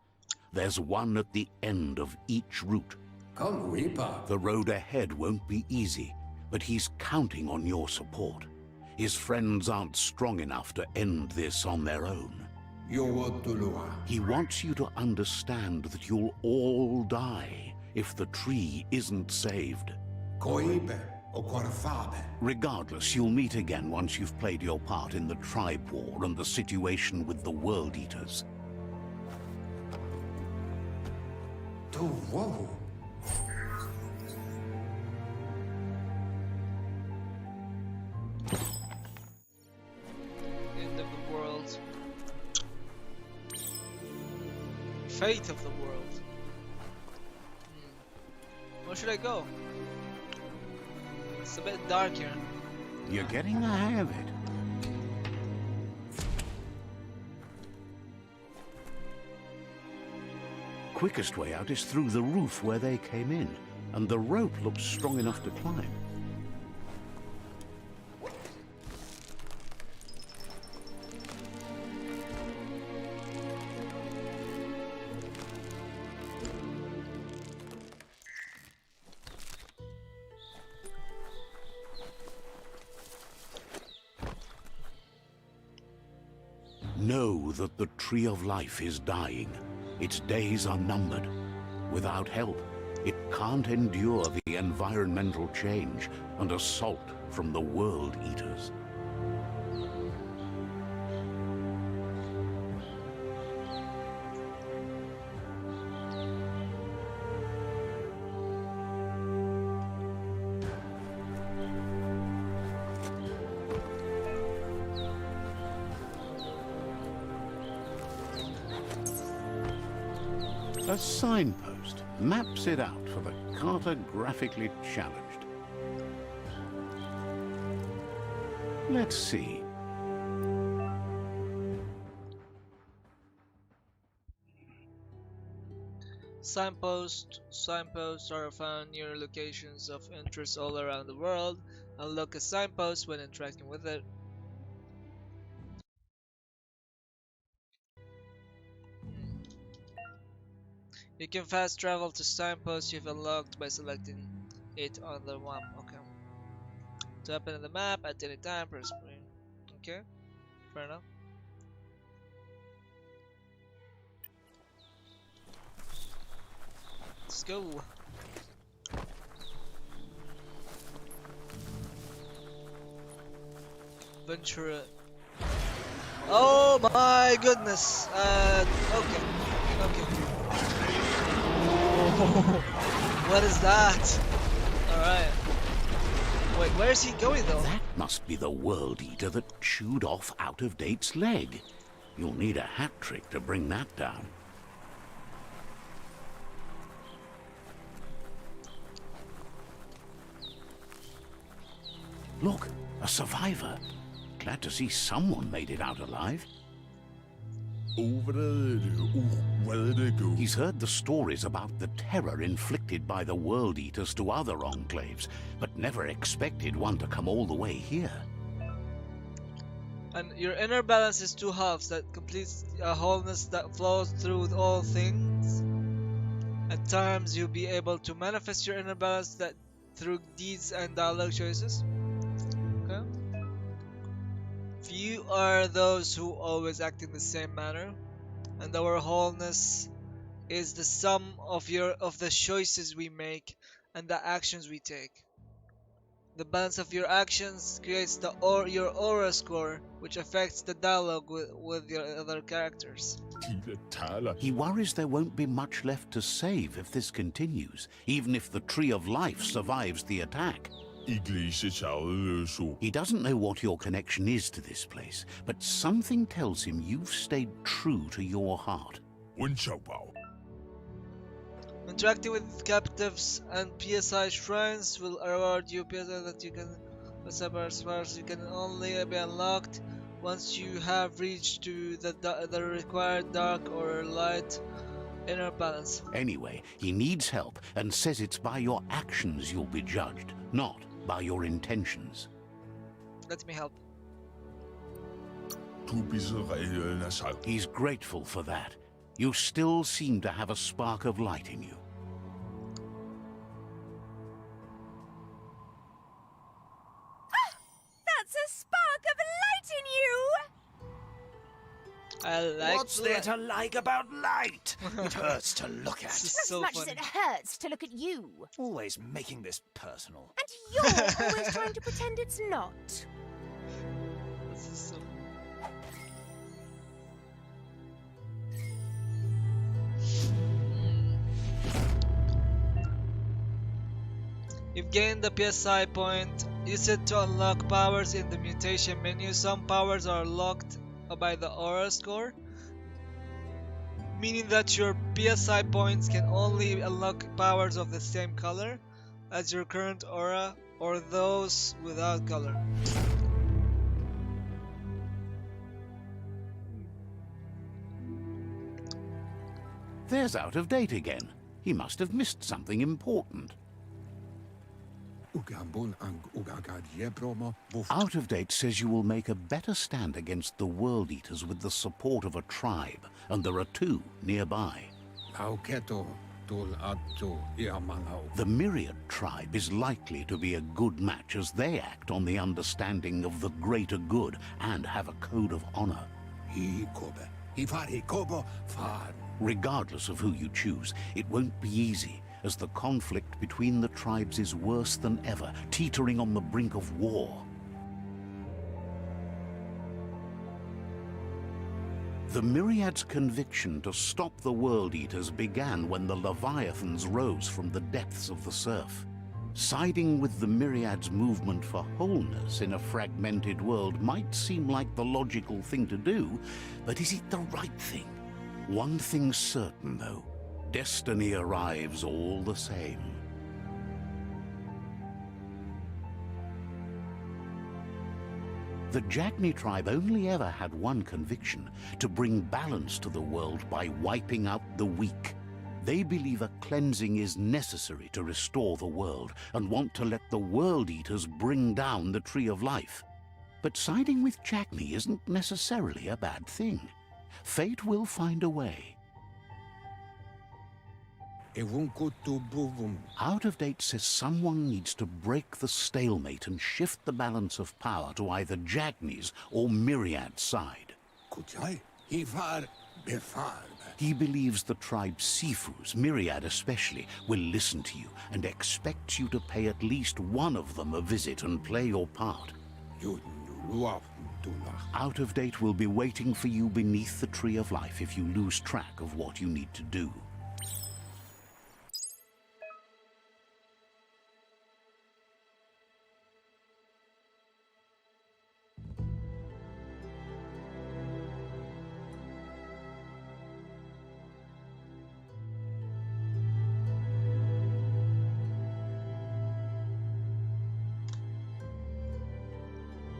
There's one at the end of each route. The road ahead won't be easy, but he's counting on your support. His friends aren't strong enough to end this on their own. He wants you to understand that you'll all die if the tree isn't saved. Regardless, you'll meet again once you've played your part in the tribe war and the situation with the World Eaters. End of the world. Fate of the world. Where should I go? It's a bit dark here. You're getting the hang of it. Quickest way out is through the roof where they came in, and the rope looks strong enough to climb. Know that the Tree of Life is dying. Its days are numbered. Without help, it can't endure the environmental change and assault from the World Eaters. A signpost maps it out for the cartographically challenged. Let's see. Signposts are found near locations of interest all around the world. Unlock a signpost when interacting with it. You can fast travel to signposts you've unlocked by selecting it on the map. Okay. To happen in the map at any time, press screen. Okay, fair enough. Let's go. Ventura. Oh my goodness. Okay. What is that? Alright. Wait, where is he going though? That must be the World Eater that chewed off Out of Date's leg. You'll need a hat trick to bring that down. Look, a survivor. Glad to see someone made it out alive. He's heard the stories about the terror inflicted by the World Eaters to other enclaves, but never expected one to come all the way here. And your inner balance is two halves that completes a wholeness that flows through all things. At times you'll be able to manifest your inner balance that through deeds and dialogue choices. Okay. Few are those who always act in the same manner, and our wholeness is the sum of the choices we make and the actions we take. The balance of your actions creates your aura score, which affects the dialogue with your other characters. He worries there won't be much left to save if this continues, even if the Tree of Life survives the attack. He doesn't know what your connection is to this place, but something tells him you've stayed true to your heart. Interacting with captives and PSI shrines will reward you PSI that you can you can only be unlocked once you have reached to the required dark or light inner balance. Anyway, he needs help and says it's by your actions you'll be judged, not by your intentions. Let me help. He's grateful for that. You still seem to have a spark of light in you. That's a spark of light in you! I like What's there to like about light? It hurts to look This at. is Not so as much funny. as it hurts to look at you. Always making this personal. And you're always trying to pretend it's not. This is so... You've gained the PSI point. Use it to unlock powers in the mutation menu. Some powers are locked by the aura score, meaning that your PSI points can only unlock powers of the same color as your current aura or those without color. There's Out of Date again. He must have missed something important. Out of Date says you will make a better stand against the World Eaters with the support of a tribe, and there are two nearby. The Myriad tribe is likely to be a good match as they act on the understanding of the greater good and have a code of honor. Regardless of who you choose, it won't be easy, as the conflict between the tribes is worse than ever, teetering on the brink of war. The Myriad's conviction to stop the World Eaters began when the Leviathans rose from the depths of the surf. Siding with the Myriad's movement for wholeness in a fragmented world might seem like the logical thing to do, but is it the right thing? One thing's certain, though. Destiny arrives all the same. The Jagni tribe only ever had one conviction: to bring balance to the world by wiping out the weak. They believe a cleansing is necessary to restore the world and want to let the World Eaters bring down the Tree of Life. But siding with Jagni isn't necessarily a bad thing. Fate will find a way. Out of Date says someone needs to break the stalemate and shift the balance of power to either Jagni's or Myriad's side. He believes the tribe Sifus, Myriad especially, will listen to you and expects you to pay at least one of them a visit and play your part. Out of Date will be waiting for you beneath the Tree of Life if you lose track of what you need to do.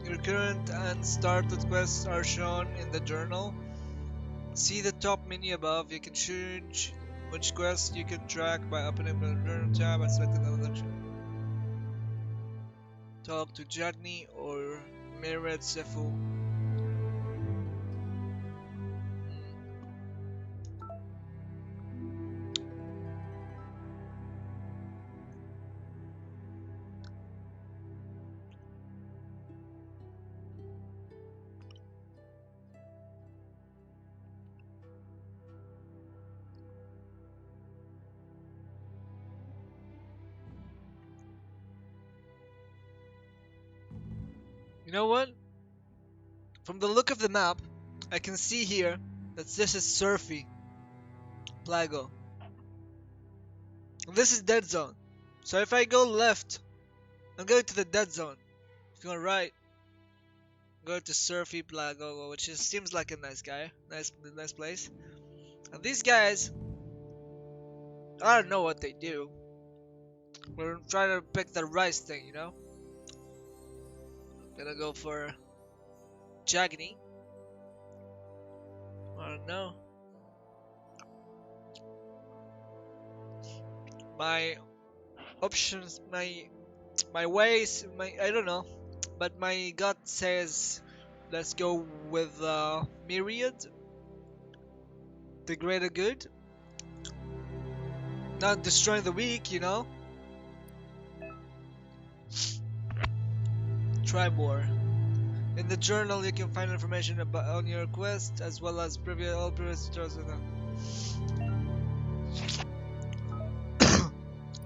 Your current and started quests are shown in the journal. See the top menu above. You can choose which quest you can track by opening the journal tab and selecting the election. Talk to Jagni or Myriad Sefu. You know what? From the look of the map, I can see here that this is Surfy Plago. This is Dead Zone. So if I go left, I'm going to the Dead Zone. If you go right, go to Surfy Plago, which seems like a nice guy, nice place. And these guys, I don't know what they do. We're trying to pick the rice thing, you know. Gonna go for Jagni. I don't know. My options, my ways, I don't know. But my gut says Let's go with Myriad, the greater good. Not destroying the weak, you know? Tribe War. In the journal, you can find information about on your quest, as well as all previous tutorials.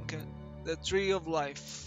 Okay, the Tree of Life.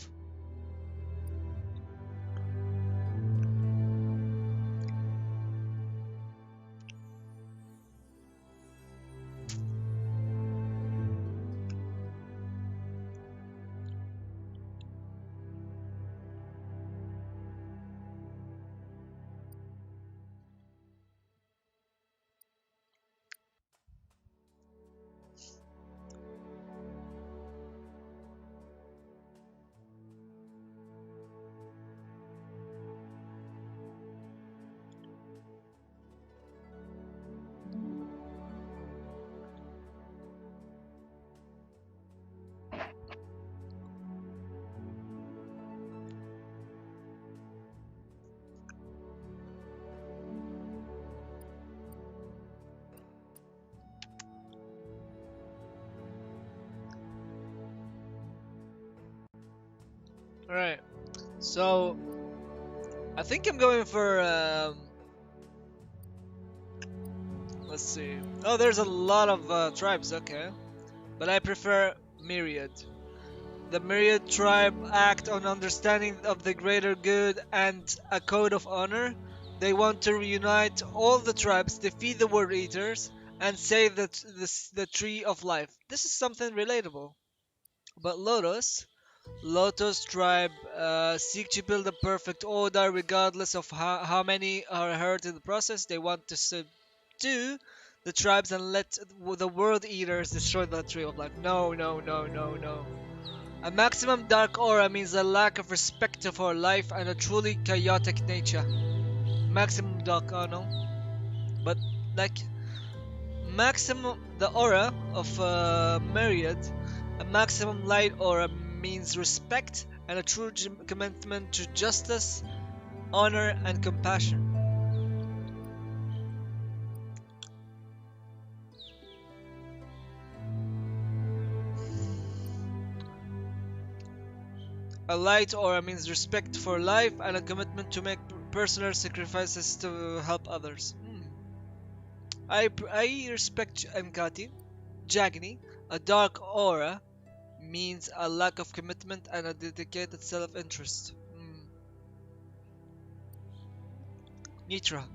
Alright, so I think I'm going for let's see. Oh, there's a lot of tribes, okay. But I prefer Myriad. The Myriad tribe act on understanding of the greater good and a code of honor. They want to reunite all the tribes, defeat the Word Eaters, and save the Tree of Life. This is something relatable. But Lotus tribe seek to build a perfect order regardless of how many are hurt in the process. They want to subdue the tribes and let the World Eaters destroy the Tree of Life. No, no, no, no, no. A maximum dark aura means a lack of respect for life and a truly chaotic nature. Maximum dark aura, no? But like maximum the aura of Myriad, a maximum light aura means respect and a true commitment to justice, honor, and compassion. A light aura means respect for life and a commitment to make personal sacrifices to help others. I respect Mkati. Jagni, a dark aura means a lack of commitment and a dedicated self-interest. Nitra.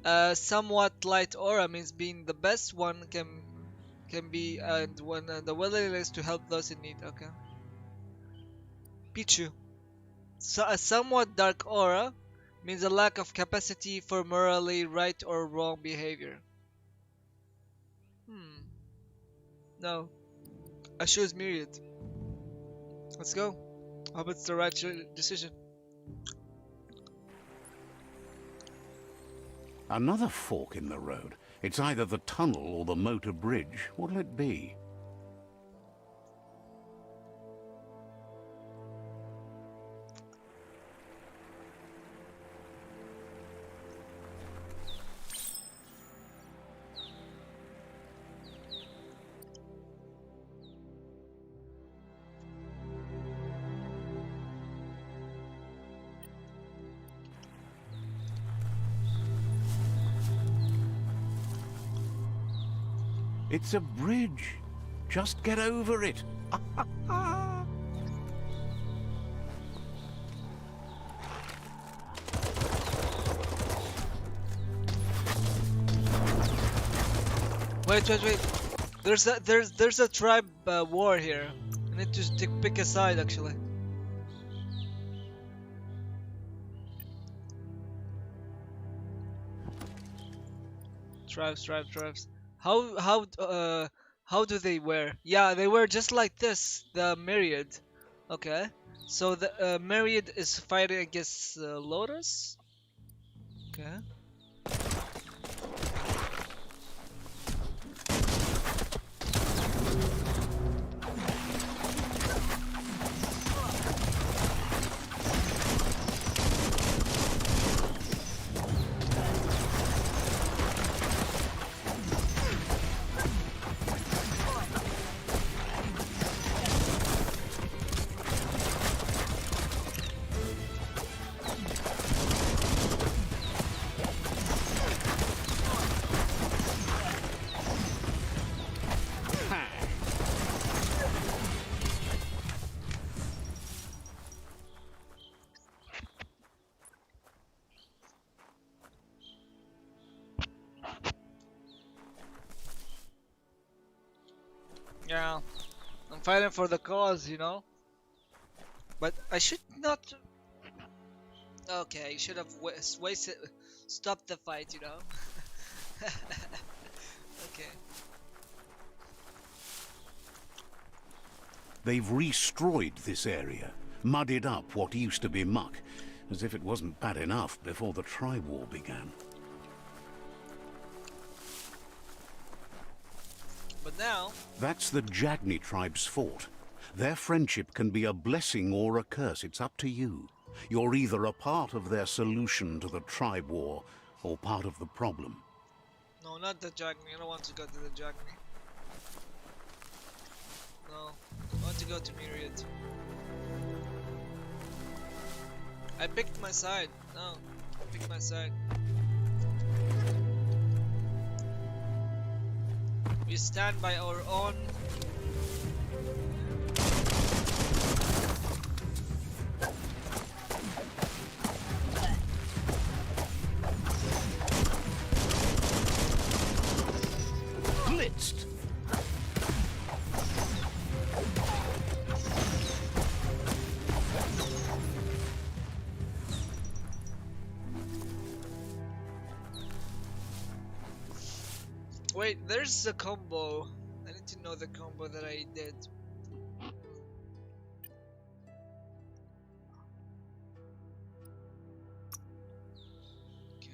A somewhat light aura means being the best one can be, and when the willingness to help those in need. Okay. Pichu. So a somewhat dark aura means a lack of capacity for morally right or wrong behavior. No. I choose Myriad. Let's go. Hope it's the right decision. Another fork in the road. It's either the tunnel or the motor bridge. What'll it be? It's a bridge. Just get over it. Wait. There's a tribe war here. I need to pick a side actually. Tribes. How do they wear? Yeah, they wear just like this. The Myriad. Okay. So the Myriad is fighting against Lotus. Okay. Yeah, I'm fighting for the cause, you know. But I should not. Okay, I should have wasted. Stopped the fight, you know. Okay. They've destroyed this area, muddied up what used to be muck, as if it wasn't bad enough before the tri-war began. But now. That's the Jagni tribe's fort. Their friendship can be a blessing or a curse. It's up to you. You're either a part of their solution to the tribe war or part of the problem. No, not the Jagni. I don't want to go to the Jagni. No, I want to go to Myriad. I picked my side. No, I picked my side. We stand by our own. Blitzed! Wait, there's a combo. I need to know the combo that I did. Okay.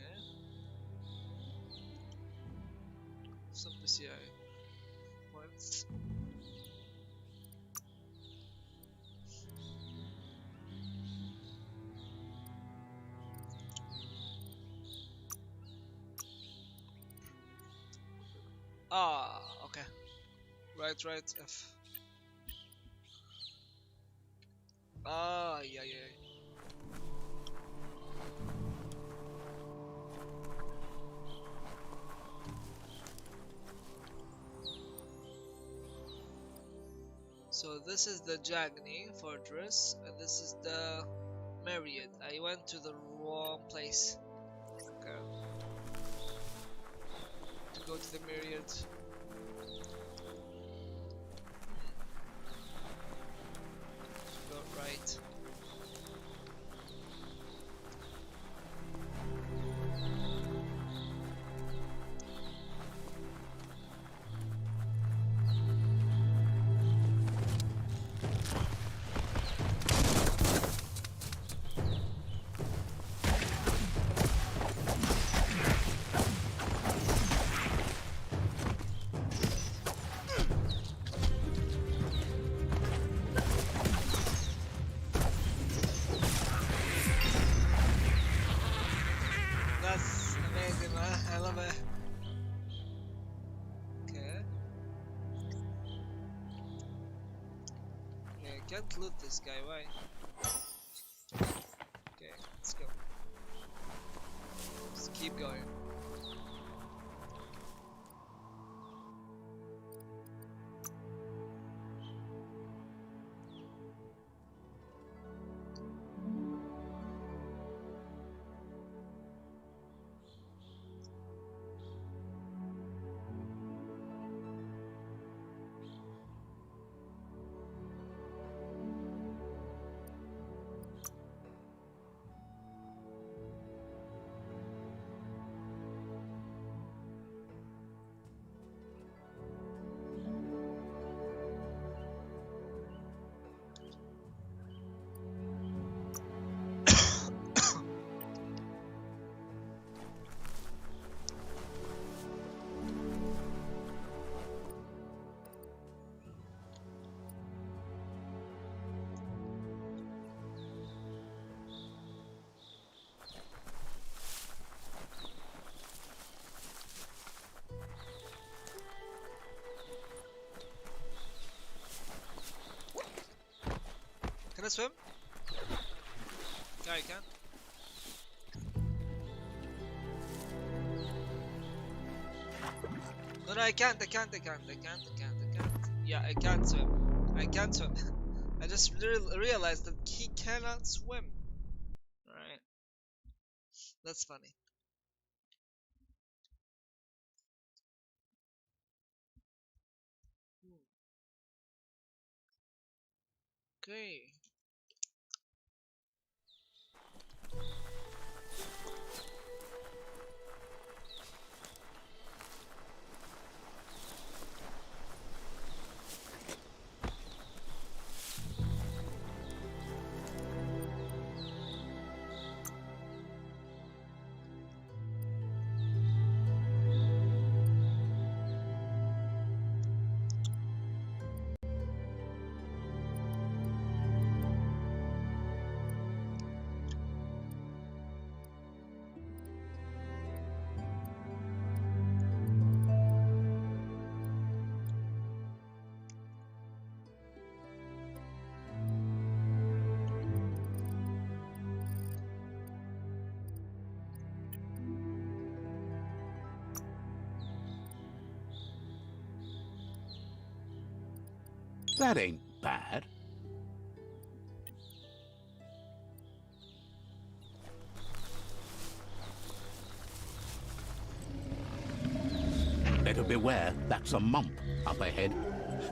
Some PCI points. Ah, okay. Right, F. Ah, yeah, yeah. So this is the Jagni fortress, and this is the Myriad. I went to the wrong place. Okay. To go to the Myriad. Go right. That's amazing, man. I love it. Okay. Yeah, I can't loot this guy, why? Okay, let's go. Just keep going. Can I swim? Yeah, I can. No, no, I can't. Yeah, I can't swim. I can't swim. I just realized that he cannot swim. Alright, that's funny. Okay. That ain't bad. Better beware, that's a mump up ahead.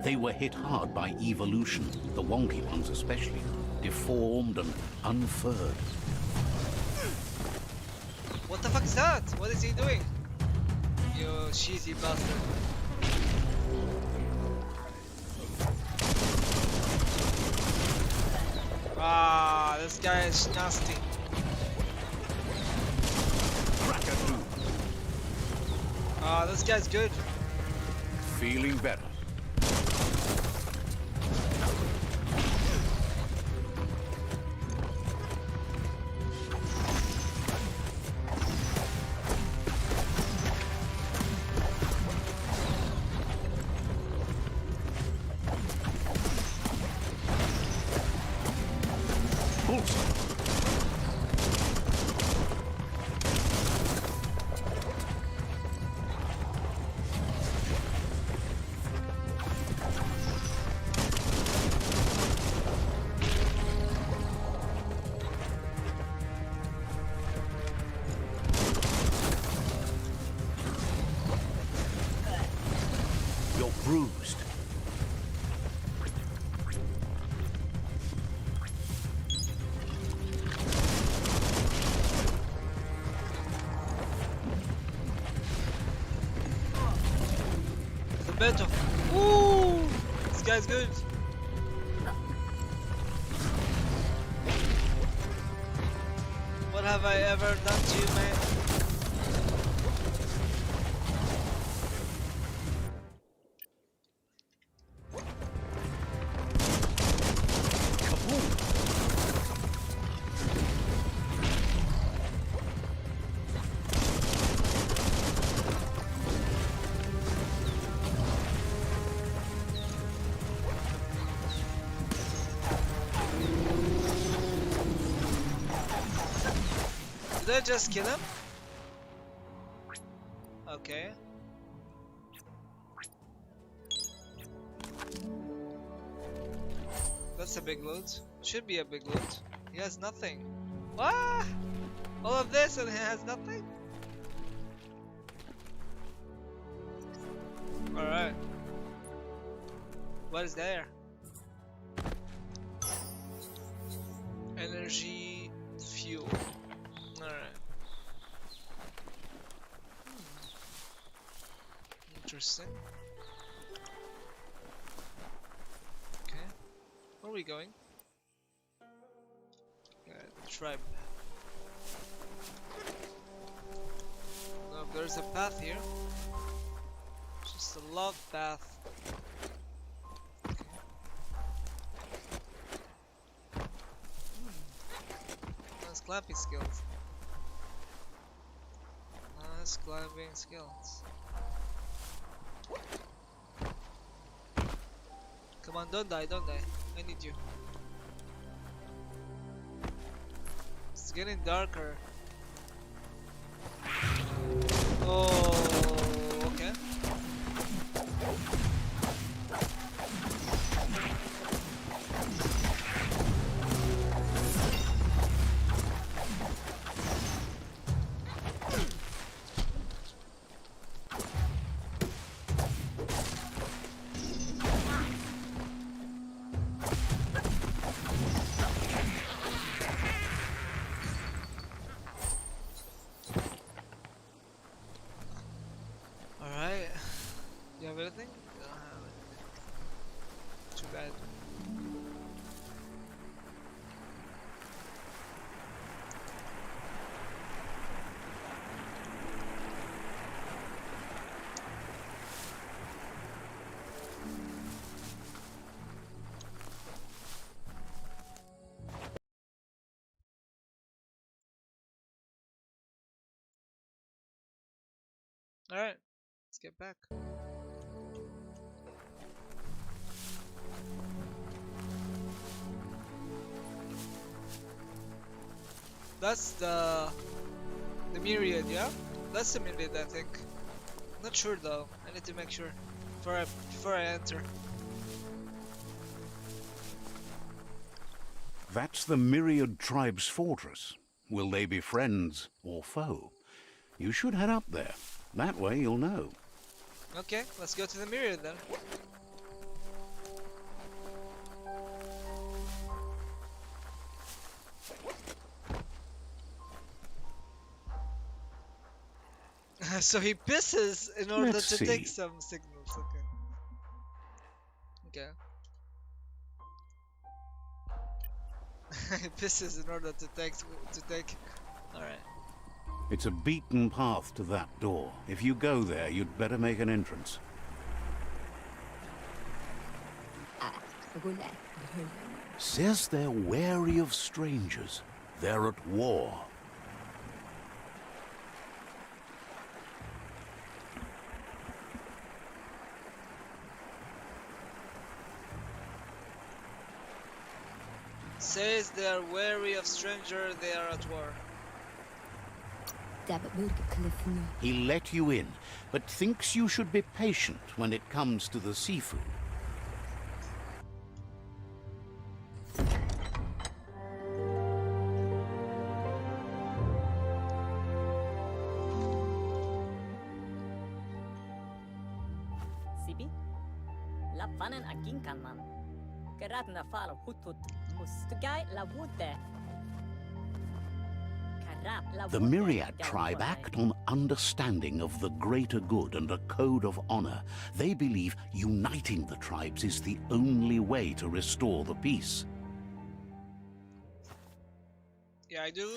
They were hit hard by evolution, the wonky ones especially, deformed and unfurred. What the fuck is that? What is he doing? You cheesy bastard. Ah, this guy is nasty. Ah, this guy's good. Feeling better. You're bruised. The better. Ooh, this guy's good. What have I ever done to you, man? Did I just kill him? Okay. That's a big loot. Should be a big loot. He has nothing. What? All of this and he has nothing? Alright. What is there? Energy fuel. Alright. Interesting. Okay. Where are we going? Tribe. No, there's a path here. Just a log path. Okay. Nice climbing skills. Nice climbing skills. Come on, don't die, don't die. I need you. It's getting darker. Oh, okay. Too bad. Alright, let's get back. That's the myriad, yeah? That's the myriad, I think. Not sure though. I need to make sure before I enter. That's the Myriad Tribe's fortress. Will they be friends or foe? You should head up there. That way you'll know. Okay, let's go to the myriad then. So he pisses in order Let's to see. take some signals. Okay. Okay. He pisses in order to take. All right. It's a beaten path to that door. If you go there, you'd better make an entrance. Says they're wary of strangers. They're at war. Says they are wary of stranger. They are at war. He let you in, but thinks you should be patient when it comes to the seafood. Sibi? Lappanen akin kannan. Kerätnä fal hutut mustugai lavute. The Myriad tribe act on understanding of the greater good and a code of honor. They believe uniting the tribes is the only way to restore the peace. Yeah, I do.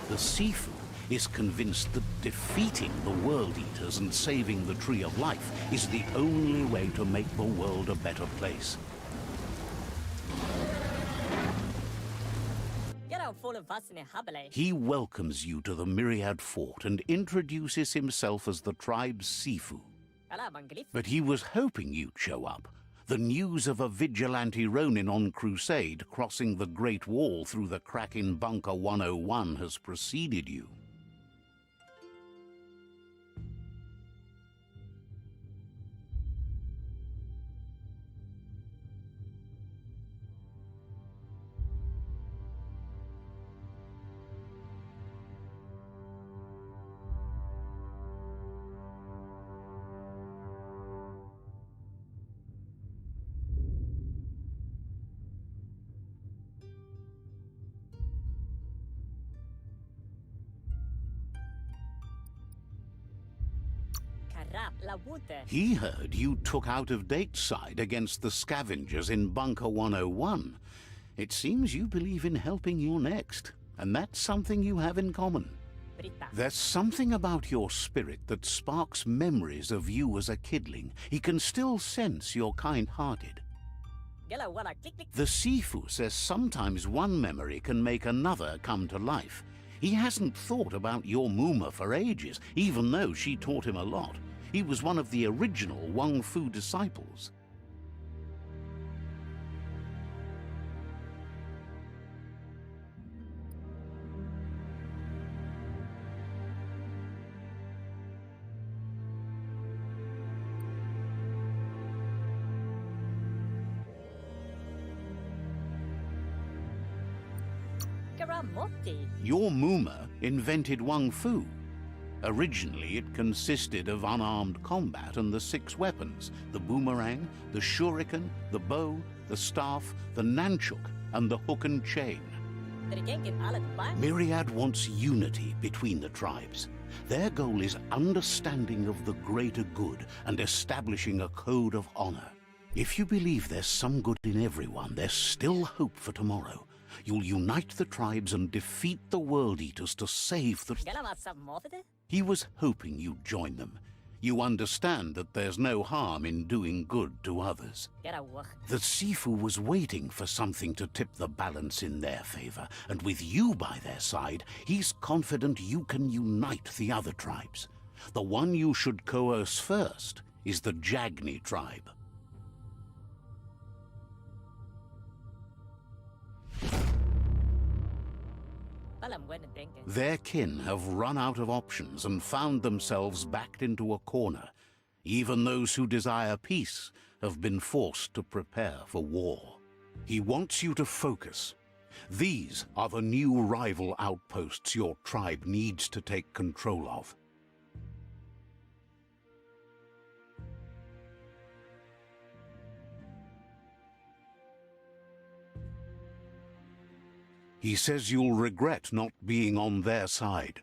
The Sifu is convinced that defeating the World Eaters and saving the Tree of Life is the only way to make the world a better place. He welcomes you to the Myriad Fort and introduces himself as the tribe's Sifu. But he was hoping you'd show up. The news of a vigilante Ronin on crusade crossing the Great Wall through the crack in Bunker 101 has preceded you. He heard you took out-of-date side against the scavengers in Bunker 101. It seems you believe in helping your next, and that's something you have in common. There's something about your spirit that sparks memories of you as a kidling. He can still sense you're kind-hearted. The Sifu says sometimes one memory can make another come to life. He hasn't thought about your Muma for ages, even though she taught him a lot. He was one of the original Wang Fu disciples. Your Muma invented Wang Fu. Originally, it consisted of unarmed combat and the 6 weapons: the boomerang, the shuriken, the bow, the staff, the nunchuk, and the hook and chain. Myriad wants unity between the tribes. Their goal is understanding of the greater good and establishing a code of honor. If you believe there's some good in everyone, there's still hope for tomorrow. You'll unite the tribes and defeat the World Eaters to save the... He was hoping you'd join them. You understand that there's no harm in doing good to others. The Sifu was waiting for something to tip the balance in their favor, and with you by their side, he's confident you can unite the other tribes. The one you should coerce first is the Jagni tribe. Their kin have run out of options and found themselves backed into a corner. Even those who desire peace have been forced to prepare for war. He wants you to focus. These are the new rival outposts your tribe needs to take control of. He says you'll regret not being on their side.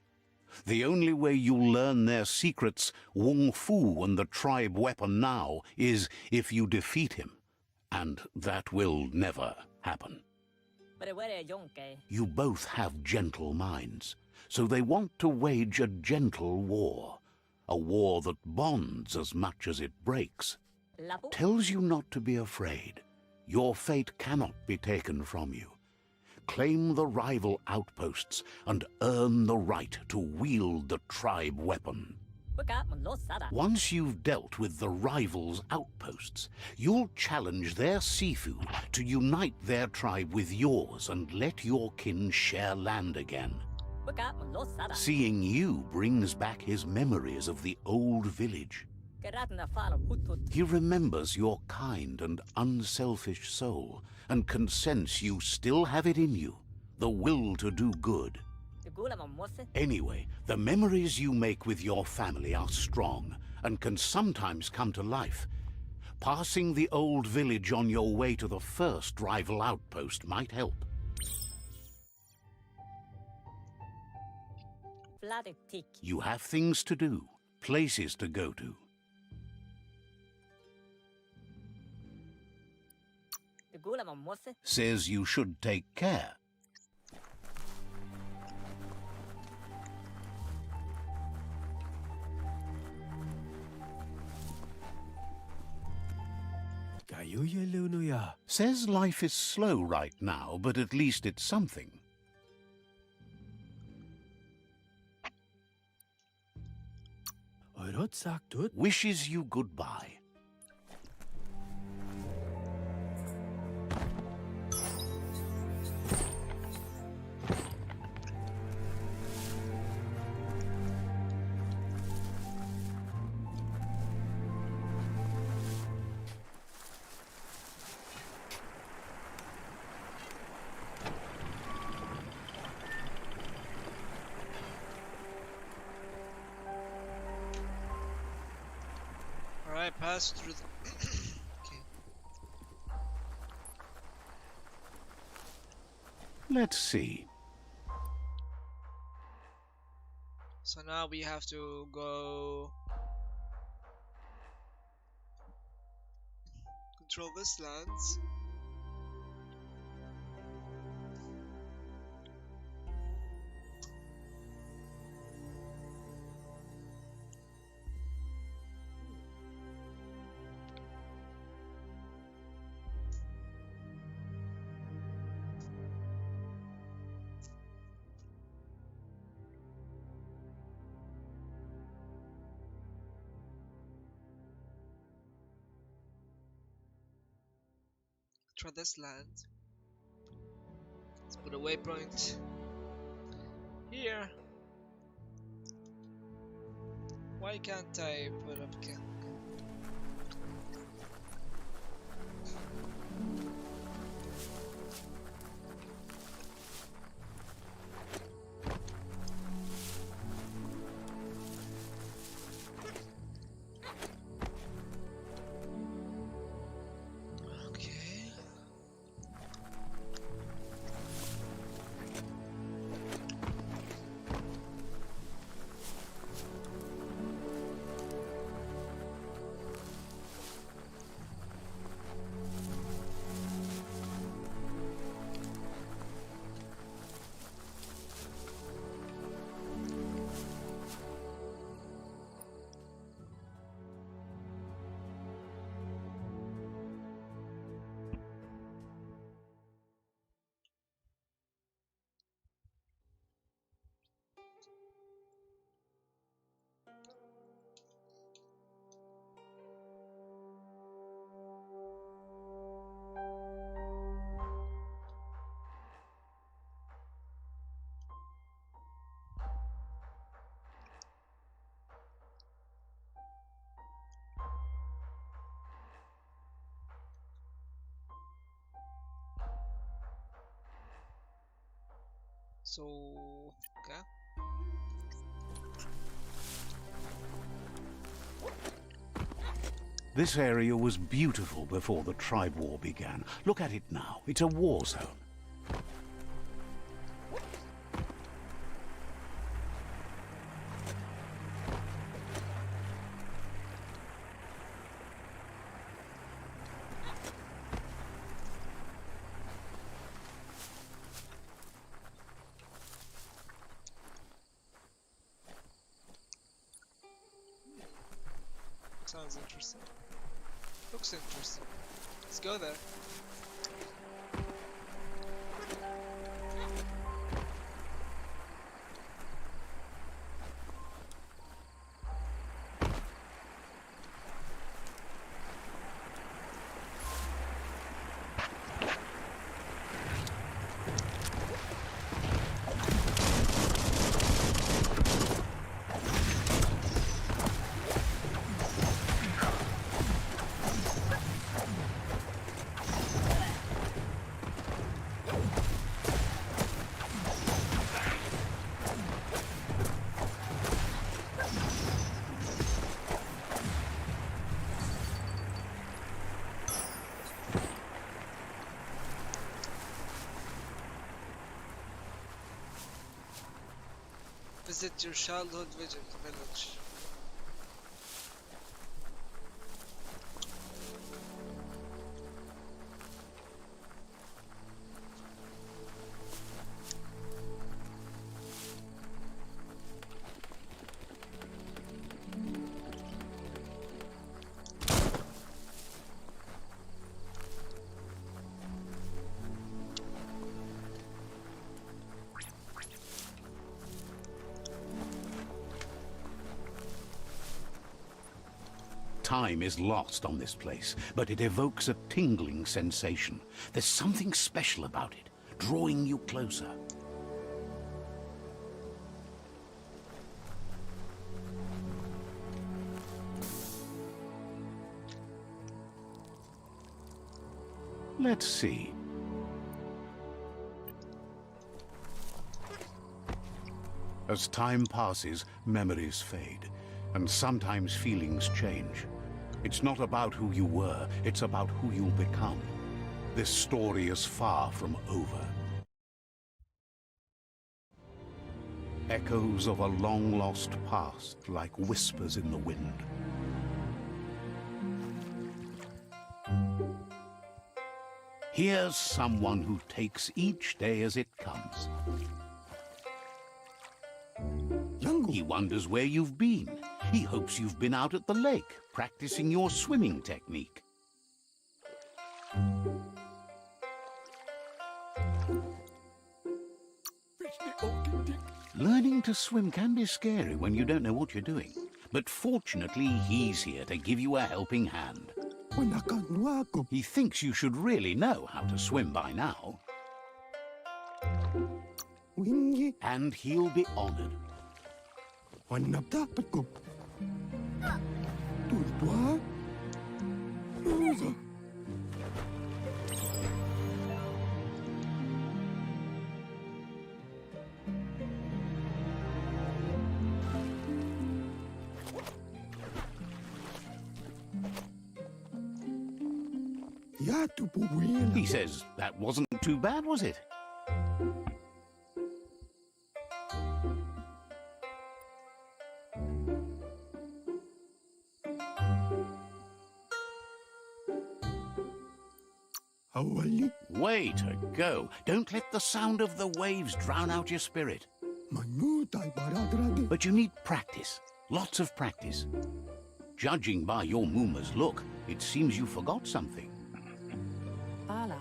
The only way you'll learn their secrets, Wung Fu and the tribe weapon now, is if you defeat him. And that will never happen. You both have gentle minds, so they want to wage a gentle war. A war that bonds as much as it breaks. Tells you not to be afraid. Your fate cannot be taken from you. Claim the rival outposts and earn the right to wield the tribe weapon. Once you've dealt with the rivals' outposts, you'll challenge their Sifu to unite their tribe with yours and let your kin share land again. Seeing you brings back his memories of the old village. He remembers your kind and unselfish soul, and can sense you still have it in you, the will to do good. Anyway, the memories you make with your family are strong, and can sometimes come to life. Passing the old village on your way to the first rival outpost might help. You have things to do, places to go to. Says you should take care. Says life is slow right now, but at least it's something. Wishes you goodbye. Alright, pass through the... Okay. Let's see. So now we have to go... control this lands. Try this land. Let's put a waypoint here. Why can't I put up again? So, okay. This area was beautiful before the tribe war began. Look at it now. It's a war zone. Sounds interesting. Looks interesting. Let's go there. Visit your childhood village. Time is lost on this place, but it evokes a tingling sensation. There's something special about it, drawing you closer. Let's see. As time passes, memories fade, and sometimes feelings change. It's not about who you were, it's about who you'll become. This story is far from over. Echoes of a long-lost past, like whispers in the wind. Here's someone who takes each day as it comes. He wonders where you've been. He hopes you've been out at the lake, practicing your swimming technique. Learning to swim can be scary when you don't know what you're doing. But fortunately, he's here to give you a helping hand. He thinks you should really know how to swim by now. And he'll be honored. He says that wasn't too bad, was it? Way to go. Don't let the sound of the waves drown out your spirit. But you need practice. Lots of practice. Judging by your Muma's look, it seems you forgot something.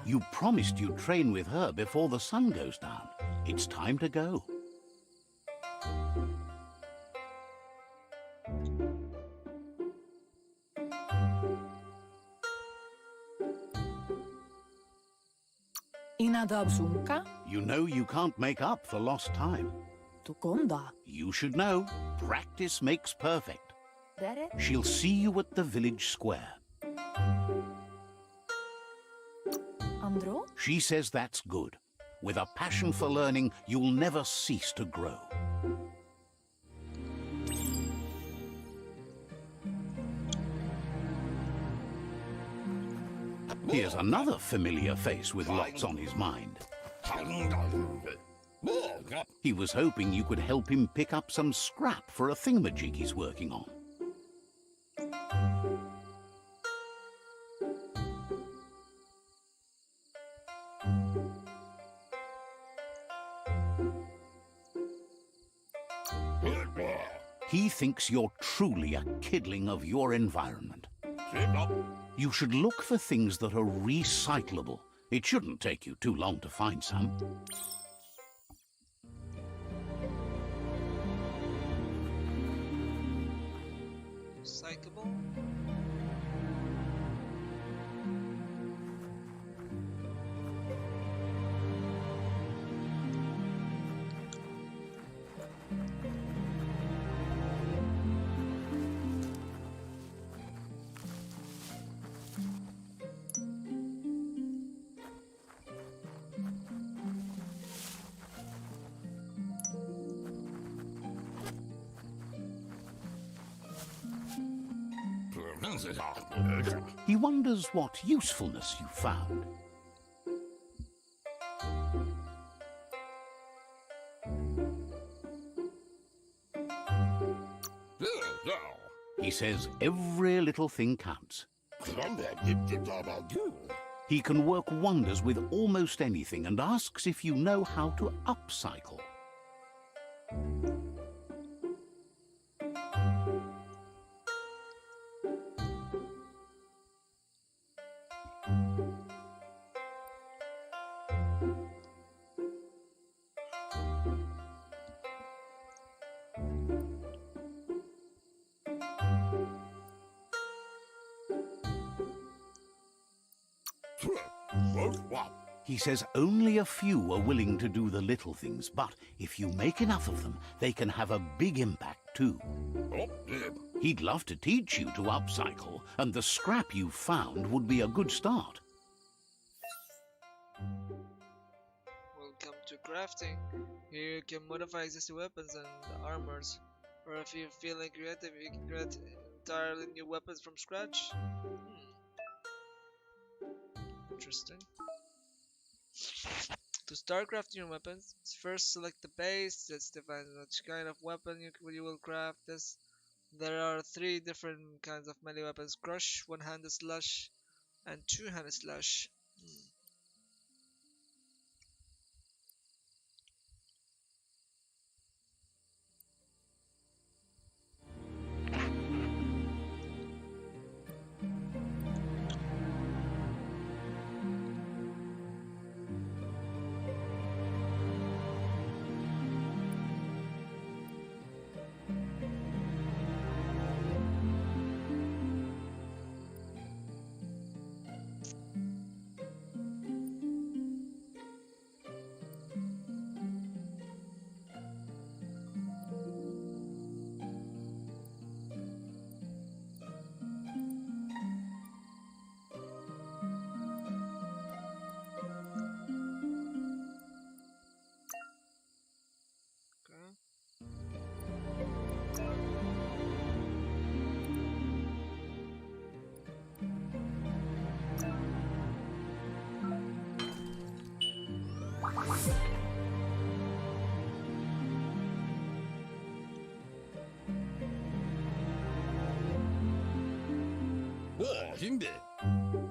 You promised you'd train with her before the sun goes down. It's time to go. You know you can't make up for lost time. You should know. Practice makes perfect. She'll see you at the village square. She says that's good. With a passion for learning, you'll never cease to grow. Here's another familiar face with lots on his mind. He was hoping you could help him pick up some scrap for a thingamajig he's working on. He thinks you're truly a kidling of your environment. You should look for things that are recyclable. It shouldn't take you too long to find some. Recyclable? He wonders what usefulness you found. He says every little thing counts. He can work wonders with almost anything and asks if you know how to upcycle. He says only a few are willing to do the little things, but if you make enough of them, they can have a big impact too. He'd love to teach you to upcycle, and the scrap you found would be a good start. Welcome to crafting. Here you can modify existing weapons and armors. Or if you're feeling creative, you can create entirely new weapons from scratch. Interesting. To start crafting your weapons, first select the base. Let's define which kind of weapon you will craft. There are 3 different kinds of melee weapons: crush, one-handed slash, and two-handed slash.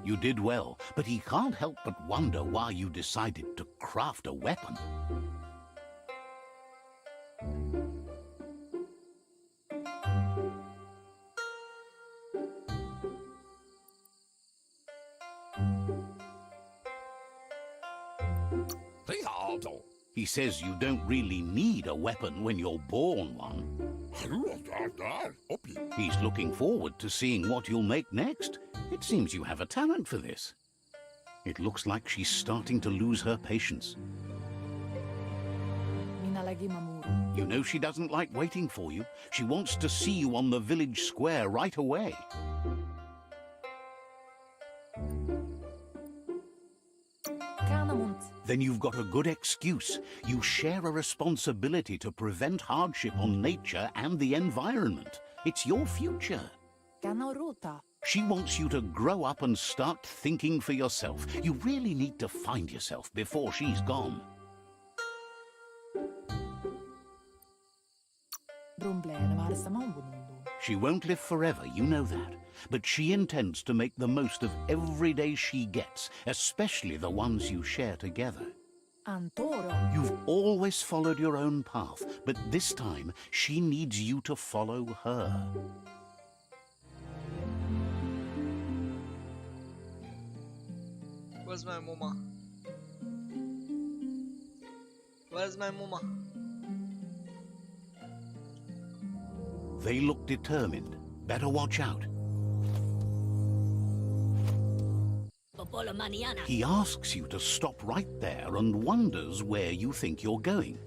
You did well, but he can't help but wonder why you decided to craft a weapon. He says you don't really need a weapon when you're born one. He's looking forward to seeing what you'll make next. It seems you have a talent for this. It looks like she's starting to lose her patience. You know she doesn't like waiting for you. She wants to see you on the village square right away. Then you've got a good excuse. You share a responsibility to prevent hardship on nature and the environment. It's your future. She wants you to grow up and start thinking for yourself. You really need to find yourself before she's gone. She won't live forever, you know that. But she intends to make the most of every day she gets, especially the ones you share together. You've always followed your own path, but this time she needs you to follow her. Where's my mama? Where's my mama? They look determined. Better watch out. He asks you to stop right there and wonders where you think you're going.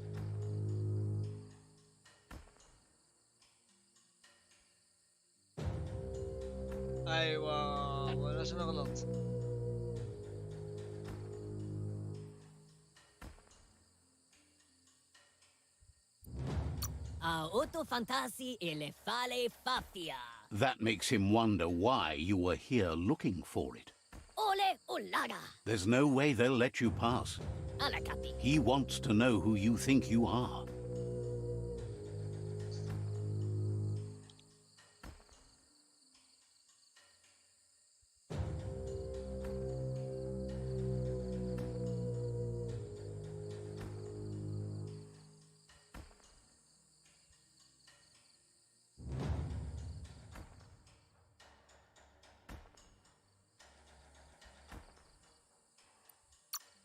أيوة ولا شنو غلط؟ Auto fantasi e le fale faffia. That makes him wonder why you were here looking for it. Ole olaga. There's no way they'll let you pass. Alla capi. He wants to know who you think you are.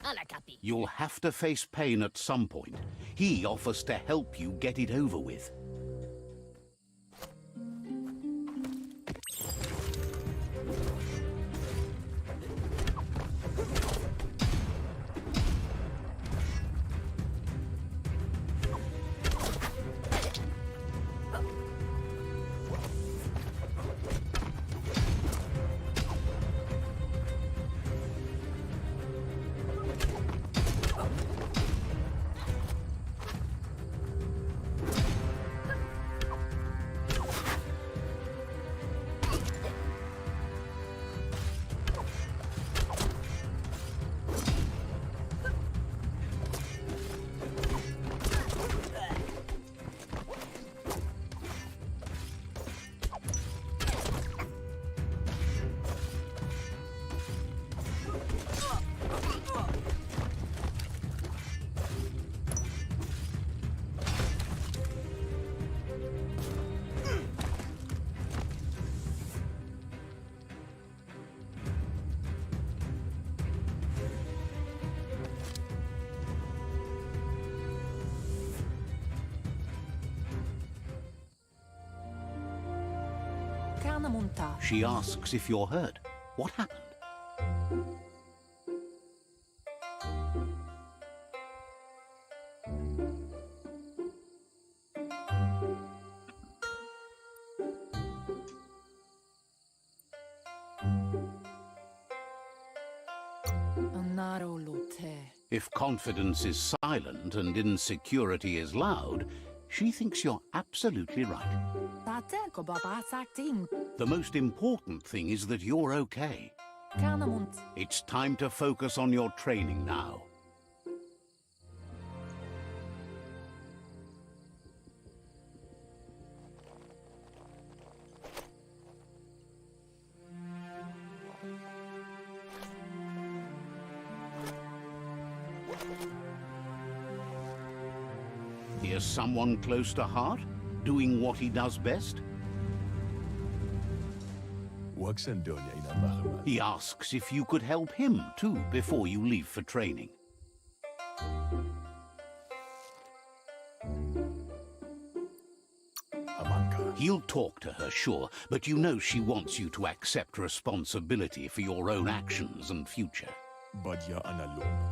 Alla capi. You'll have to face pain at some point. He offers to help you get it over with. She asks if you're hurt. What happened? If confidence is silent and insecurity is loud, she thinks you're absolutely right. The most important thing is that you're okay. It's time to focus on your training now. Here's someone close to heart, doing what he does best. He asks if you could help him too before you leave for training. He'll talk to her, sure, but you know she wants you to accept responsibility for your own actions and future.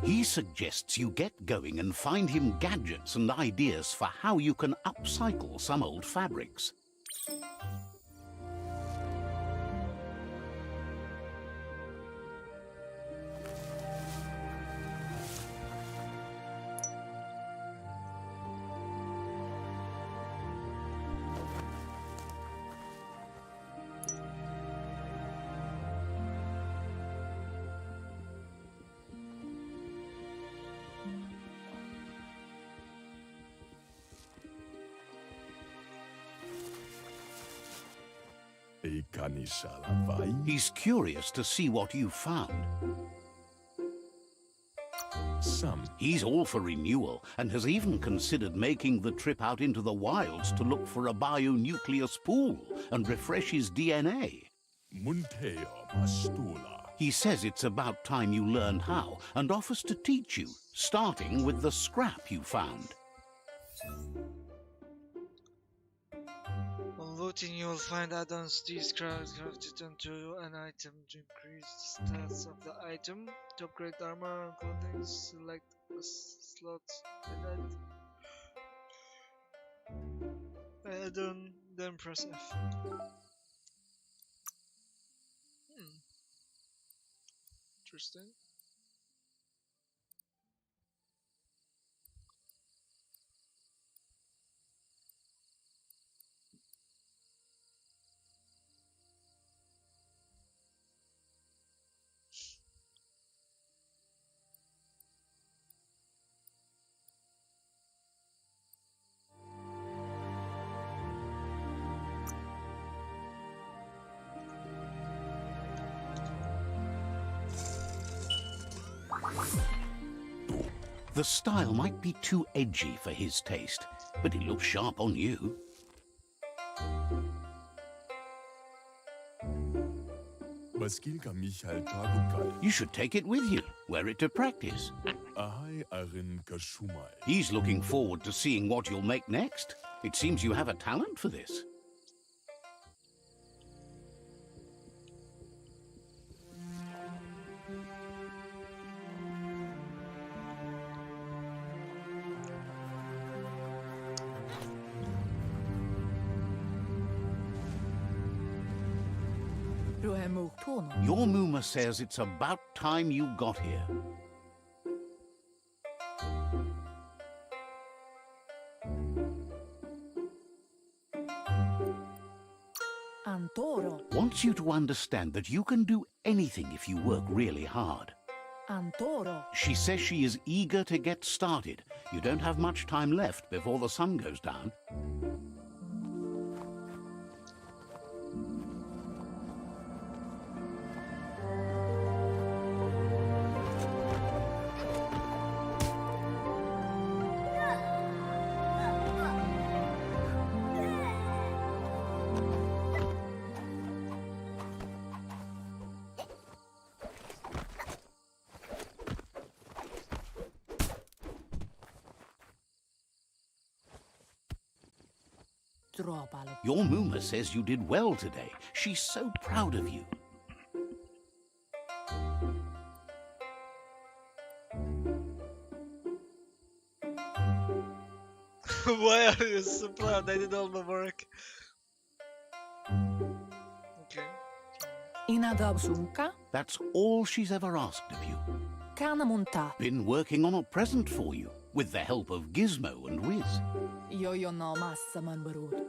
He suggests you get going and find him gadgets and ideas for how you can upcycle some old fabrics. He's curious to see what you found. He's all for renewal and has even considered making the trip out into the wilds to look for a bionucleus pool and refresh his DNA. He says it's about time you learned how and offers to teach you, starting with the scrap you found. On looting, you'll find add-ons. These crafted into an item to increase the stats of the item. To upgrade armor and clothing, select a slot and add-on, then press F. Interesting. The style might be too edgy for his taste, but it looks sharp on you. You should take it with you, wear it to practice. He's looking forward to seeing what you'll make next. It seems you have a talent for this. Your Muma says it's about time you got here. Antoro. Wants you to understand that you can do anything if you work really hard. Antoro. She says she is eager to get started. You don't have much time left before the sun goes down. Your Muma says you did well today. She's so proud of you. Why are you so proud? I did all my work. Okay. That's all she's ever asked of you. Been working on a present for you, with the help of Gizmo and Wiz.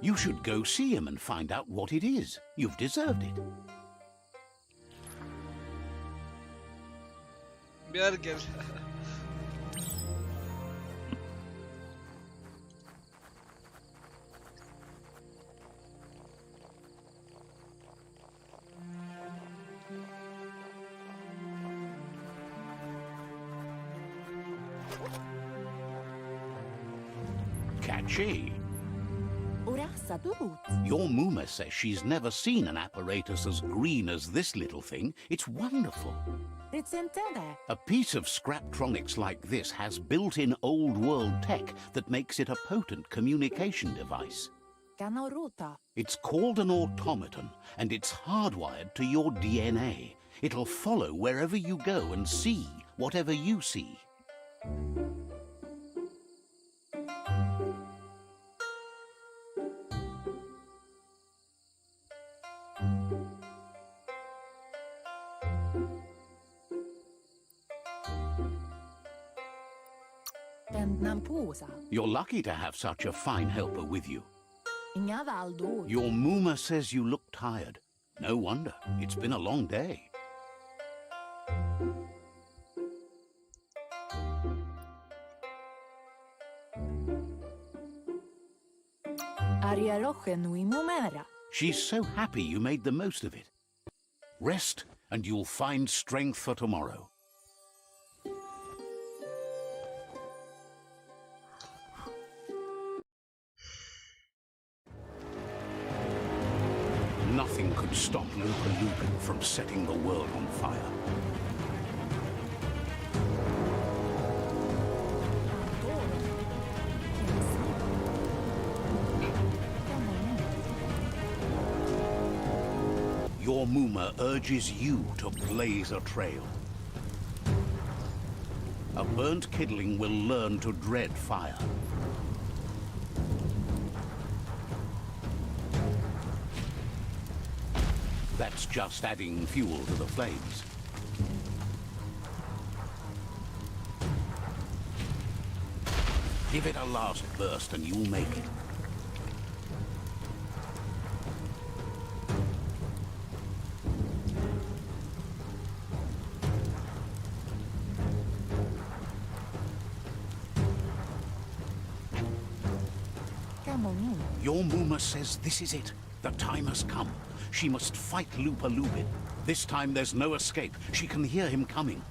You should go see him and find out what it is. You've deserved it. Björgen. Catchy. Your Muma says she's never seen an apparatus as green as this little thing. It's wonderful. A piece of Scraptronics like this has built-in old-world tech that makes it a potent communication device. It's called an automaton, and it's hardwired to your DNA. It'll follow wherever you go and see whatever you see. You're lucky to have such a fine helper with you. Your Muma says you look tired. No wonder. It's been a long day. She's so happy you made the most of it. Rest, and you'll find strength for tomorrow. Nothing could stop Lupa Lupin from setting the world on fire. Your Muma urges you to blaze a trail. A burnt kidling will learn to dread fire. That's just adding fuel to the flames. Give it a last burst and you'll make it. Your Muma says this is it. The time has come. She must fight Lupa Lupin. This time there's no escape. She can hear him coming.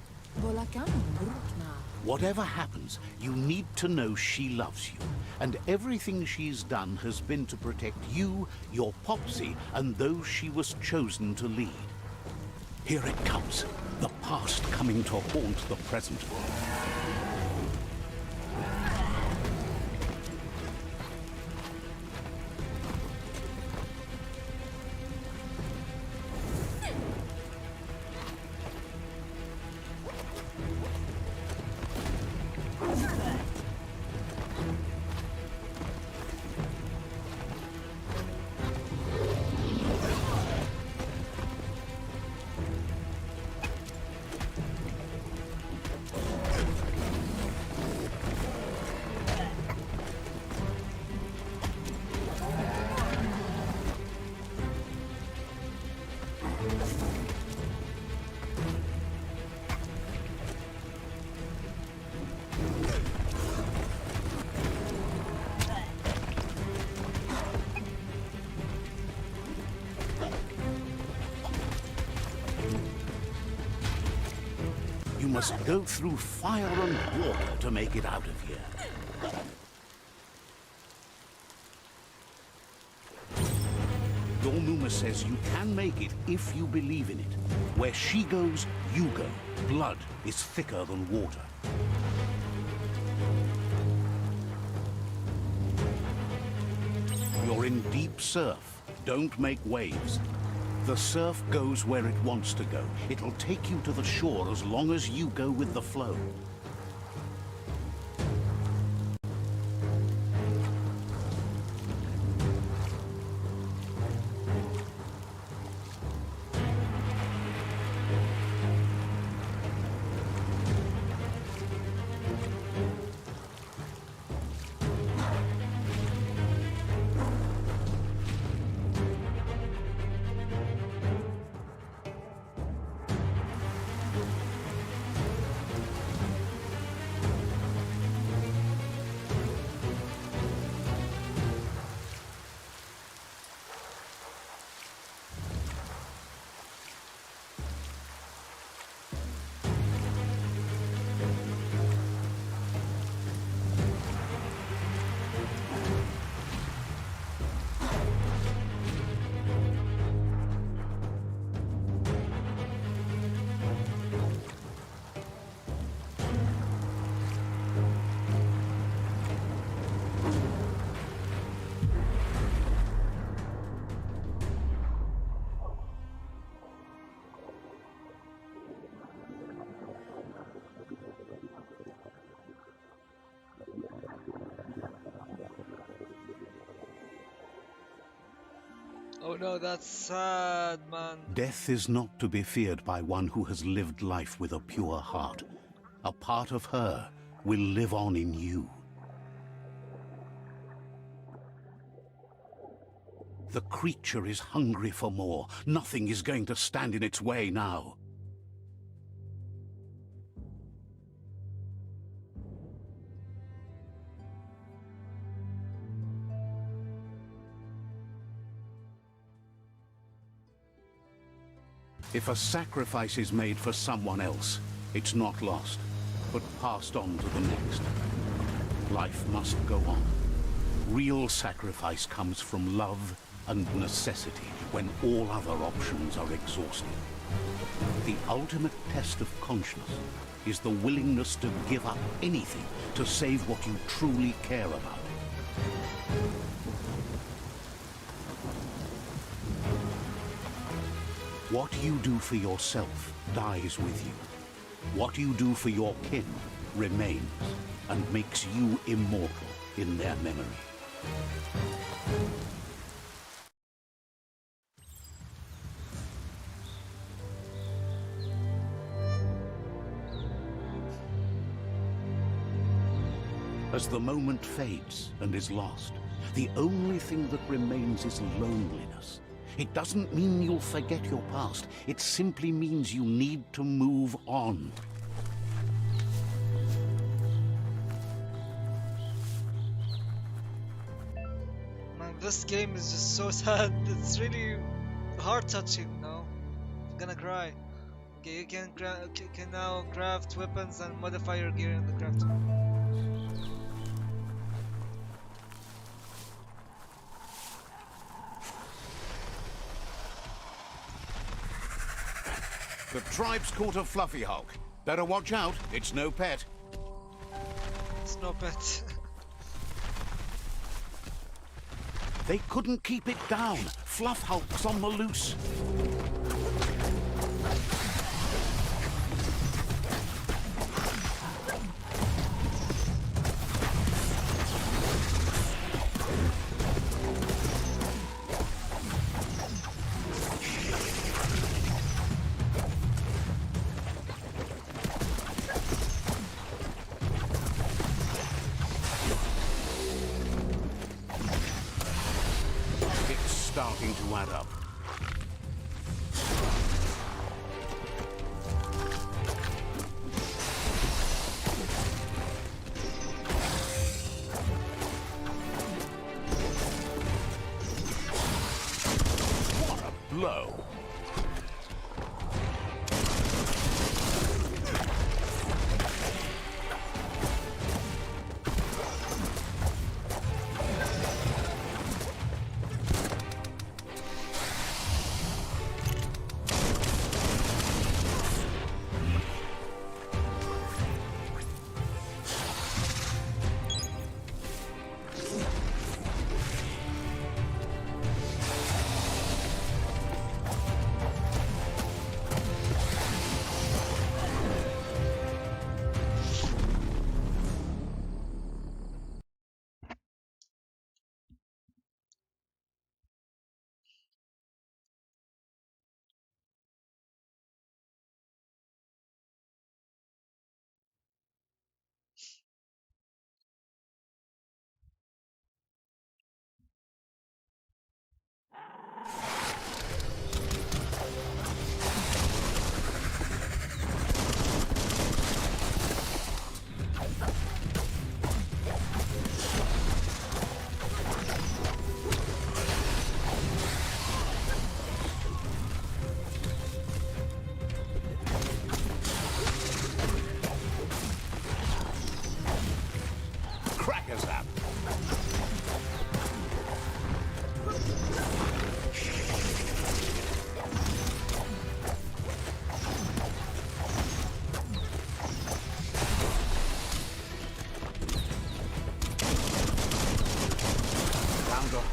Whatever happens, you need to know she loves you. And everything she's done has been to protect you, your Popsy, and those she was chosen to lead. Here it comes. The past coming to haunt the present. You must go through fire and water to make it out of here. Your Muma says you can make it if you believe in it. Where she goes, you go. Blood is thicker than water. You're in deep surf. Don't make waves. The surf goes where it wants to go. It'll take you to the shore as long as you go with the flow. Oh no, that's sad, man. Death is not to be feared by one who has lived life with a pure heart. A part of her will live on in you. The creature is hungry for more. Nothing is going to stand in its way now. If a sacrifice is made for someone else, it's not lost, but passed on to the next. Life must go on. Real sacrifice comes from love and necessity when all other options are exhausted. The ultimate test of conscience is the willingness to give up anything to save what you truly care about. What you do for yourself dies with you. What you do for your kin remains and makes you immortal in their memory. As the moment fades and is lost, the only thing that remains is loneliness. It doesn't mean you'll forget your past. It simply means you need to move on. Man, this game is just so sad. It's really heart-touching, no? I'm gonna cry. Okay, you can now craft weapons and modify your gear in the craft. The tribe's caught a fluffy hulk. Better watch out, it's no pet. It's no pet. They couldn't keep it down. Fluff hulk's on the loose. Starting to add up. What a blow!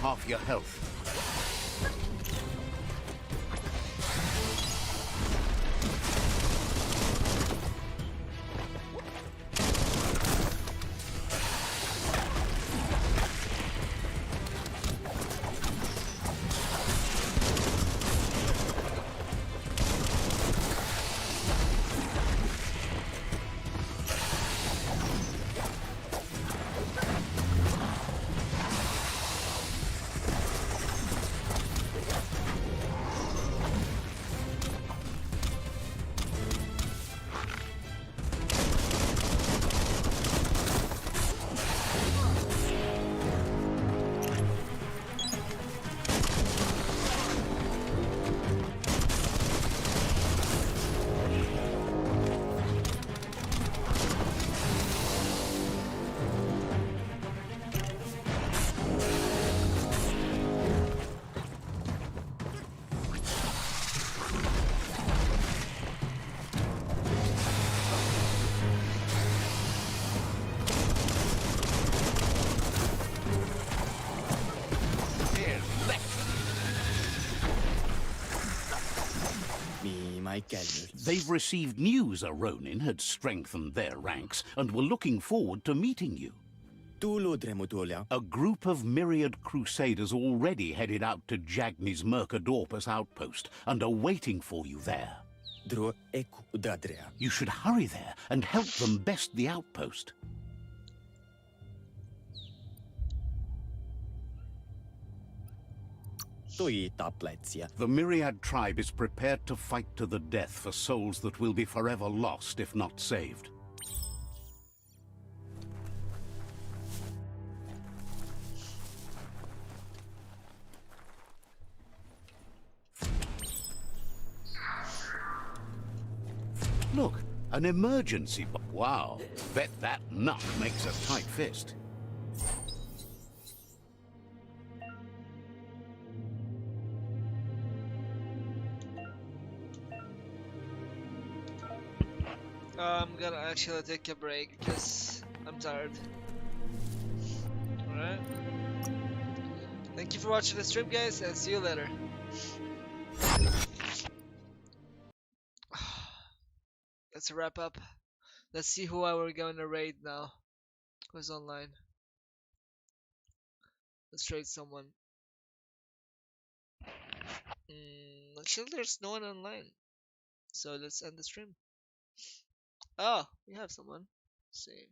Half your health. They've received news a Ronin had strengthened their ranks and were looking forward to meeting you. A group of myriad crusaders already headed out to Jagni's Mercadorpus outpost and are waiting for you there. You should hurry there and help them best the outpost. The Myriad tribe is prepared to fight to the death for souls that will be forever lost if not saved. Look, an emergency. Wow, bet that nut makes a tight fist. I'm gonna actually take a break because I'm tired. Alright. Thank you for watching the stream, guys, and see you later. Let's wrap up. Let's see who we're gonna raid now. Who's online? Let's raid someone. Actually, there's no one online. So let's end the stream. Oh, we have someone. Let's see.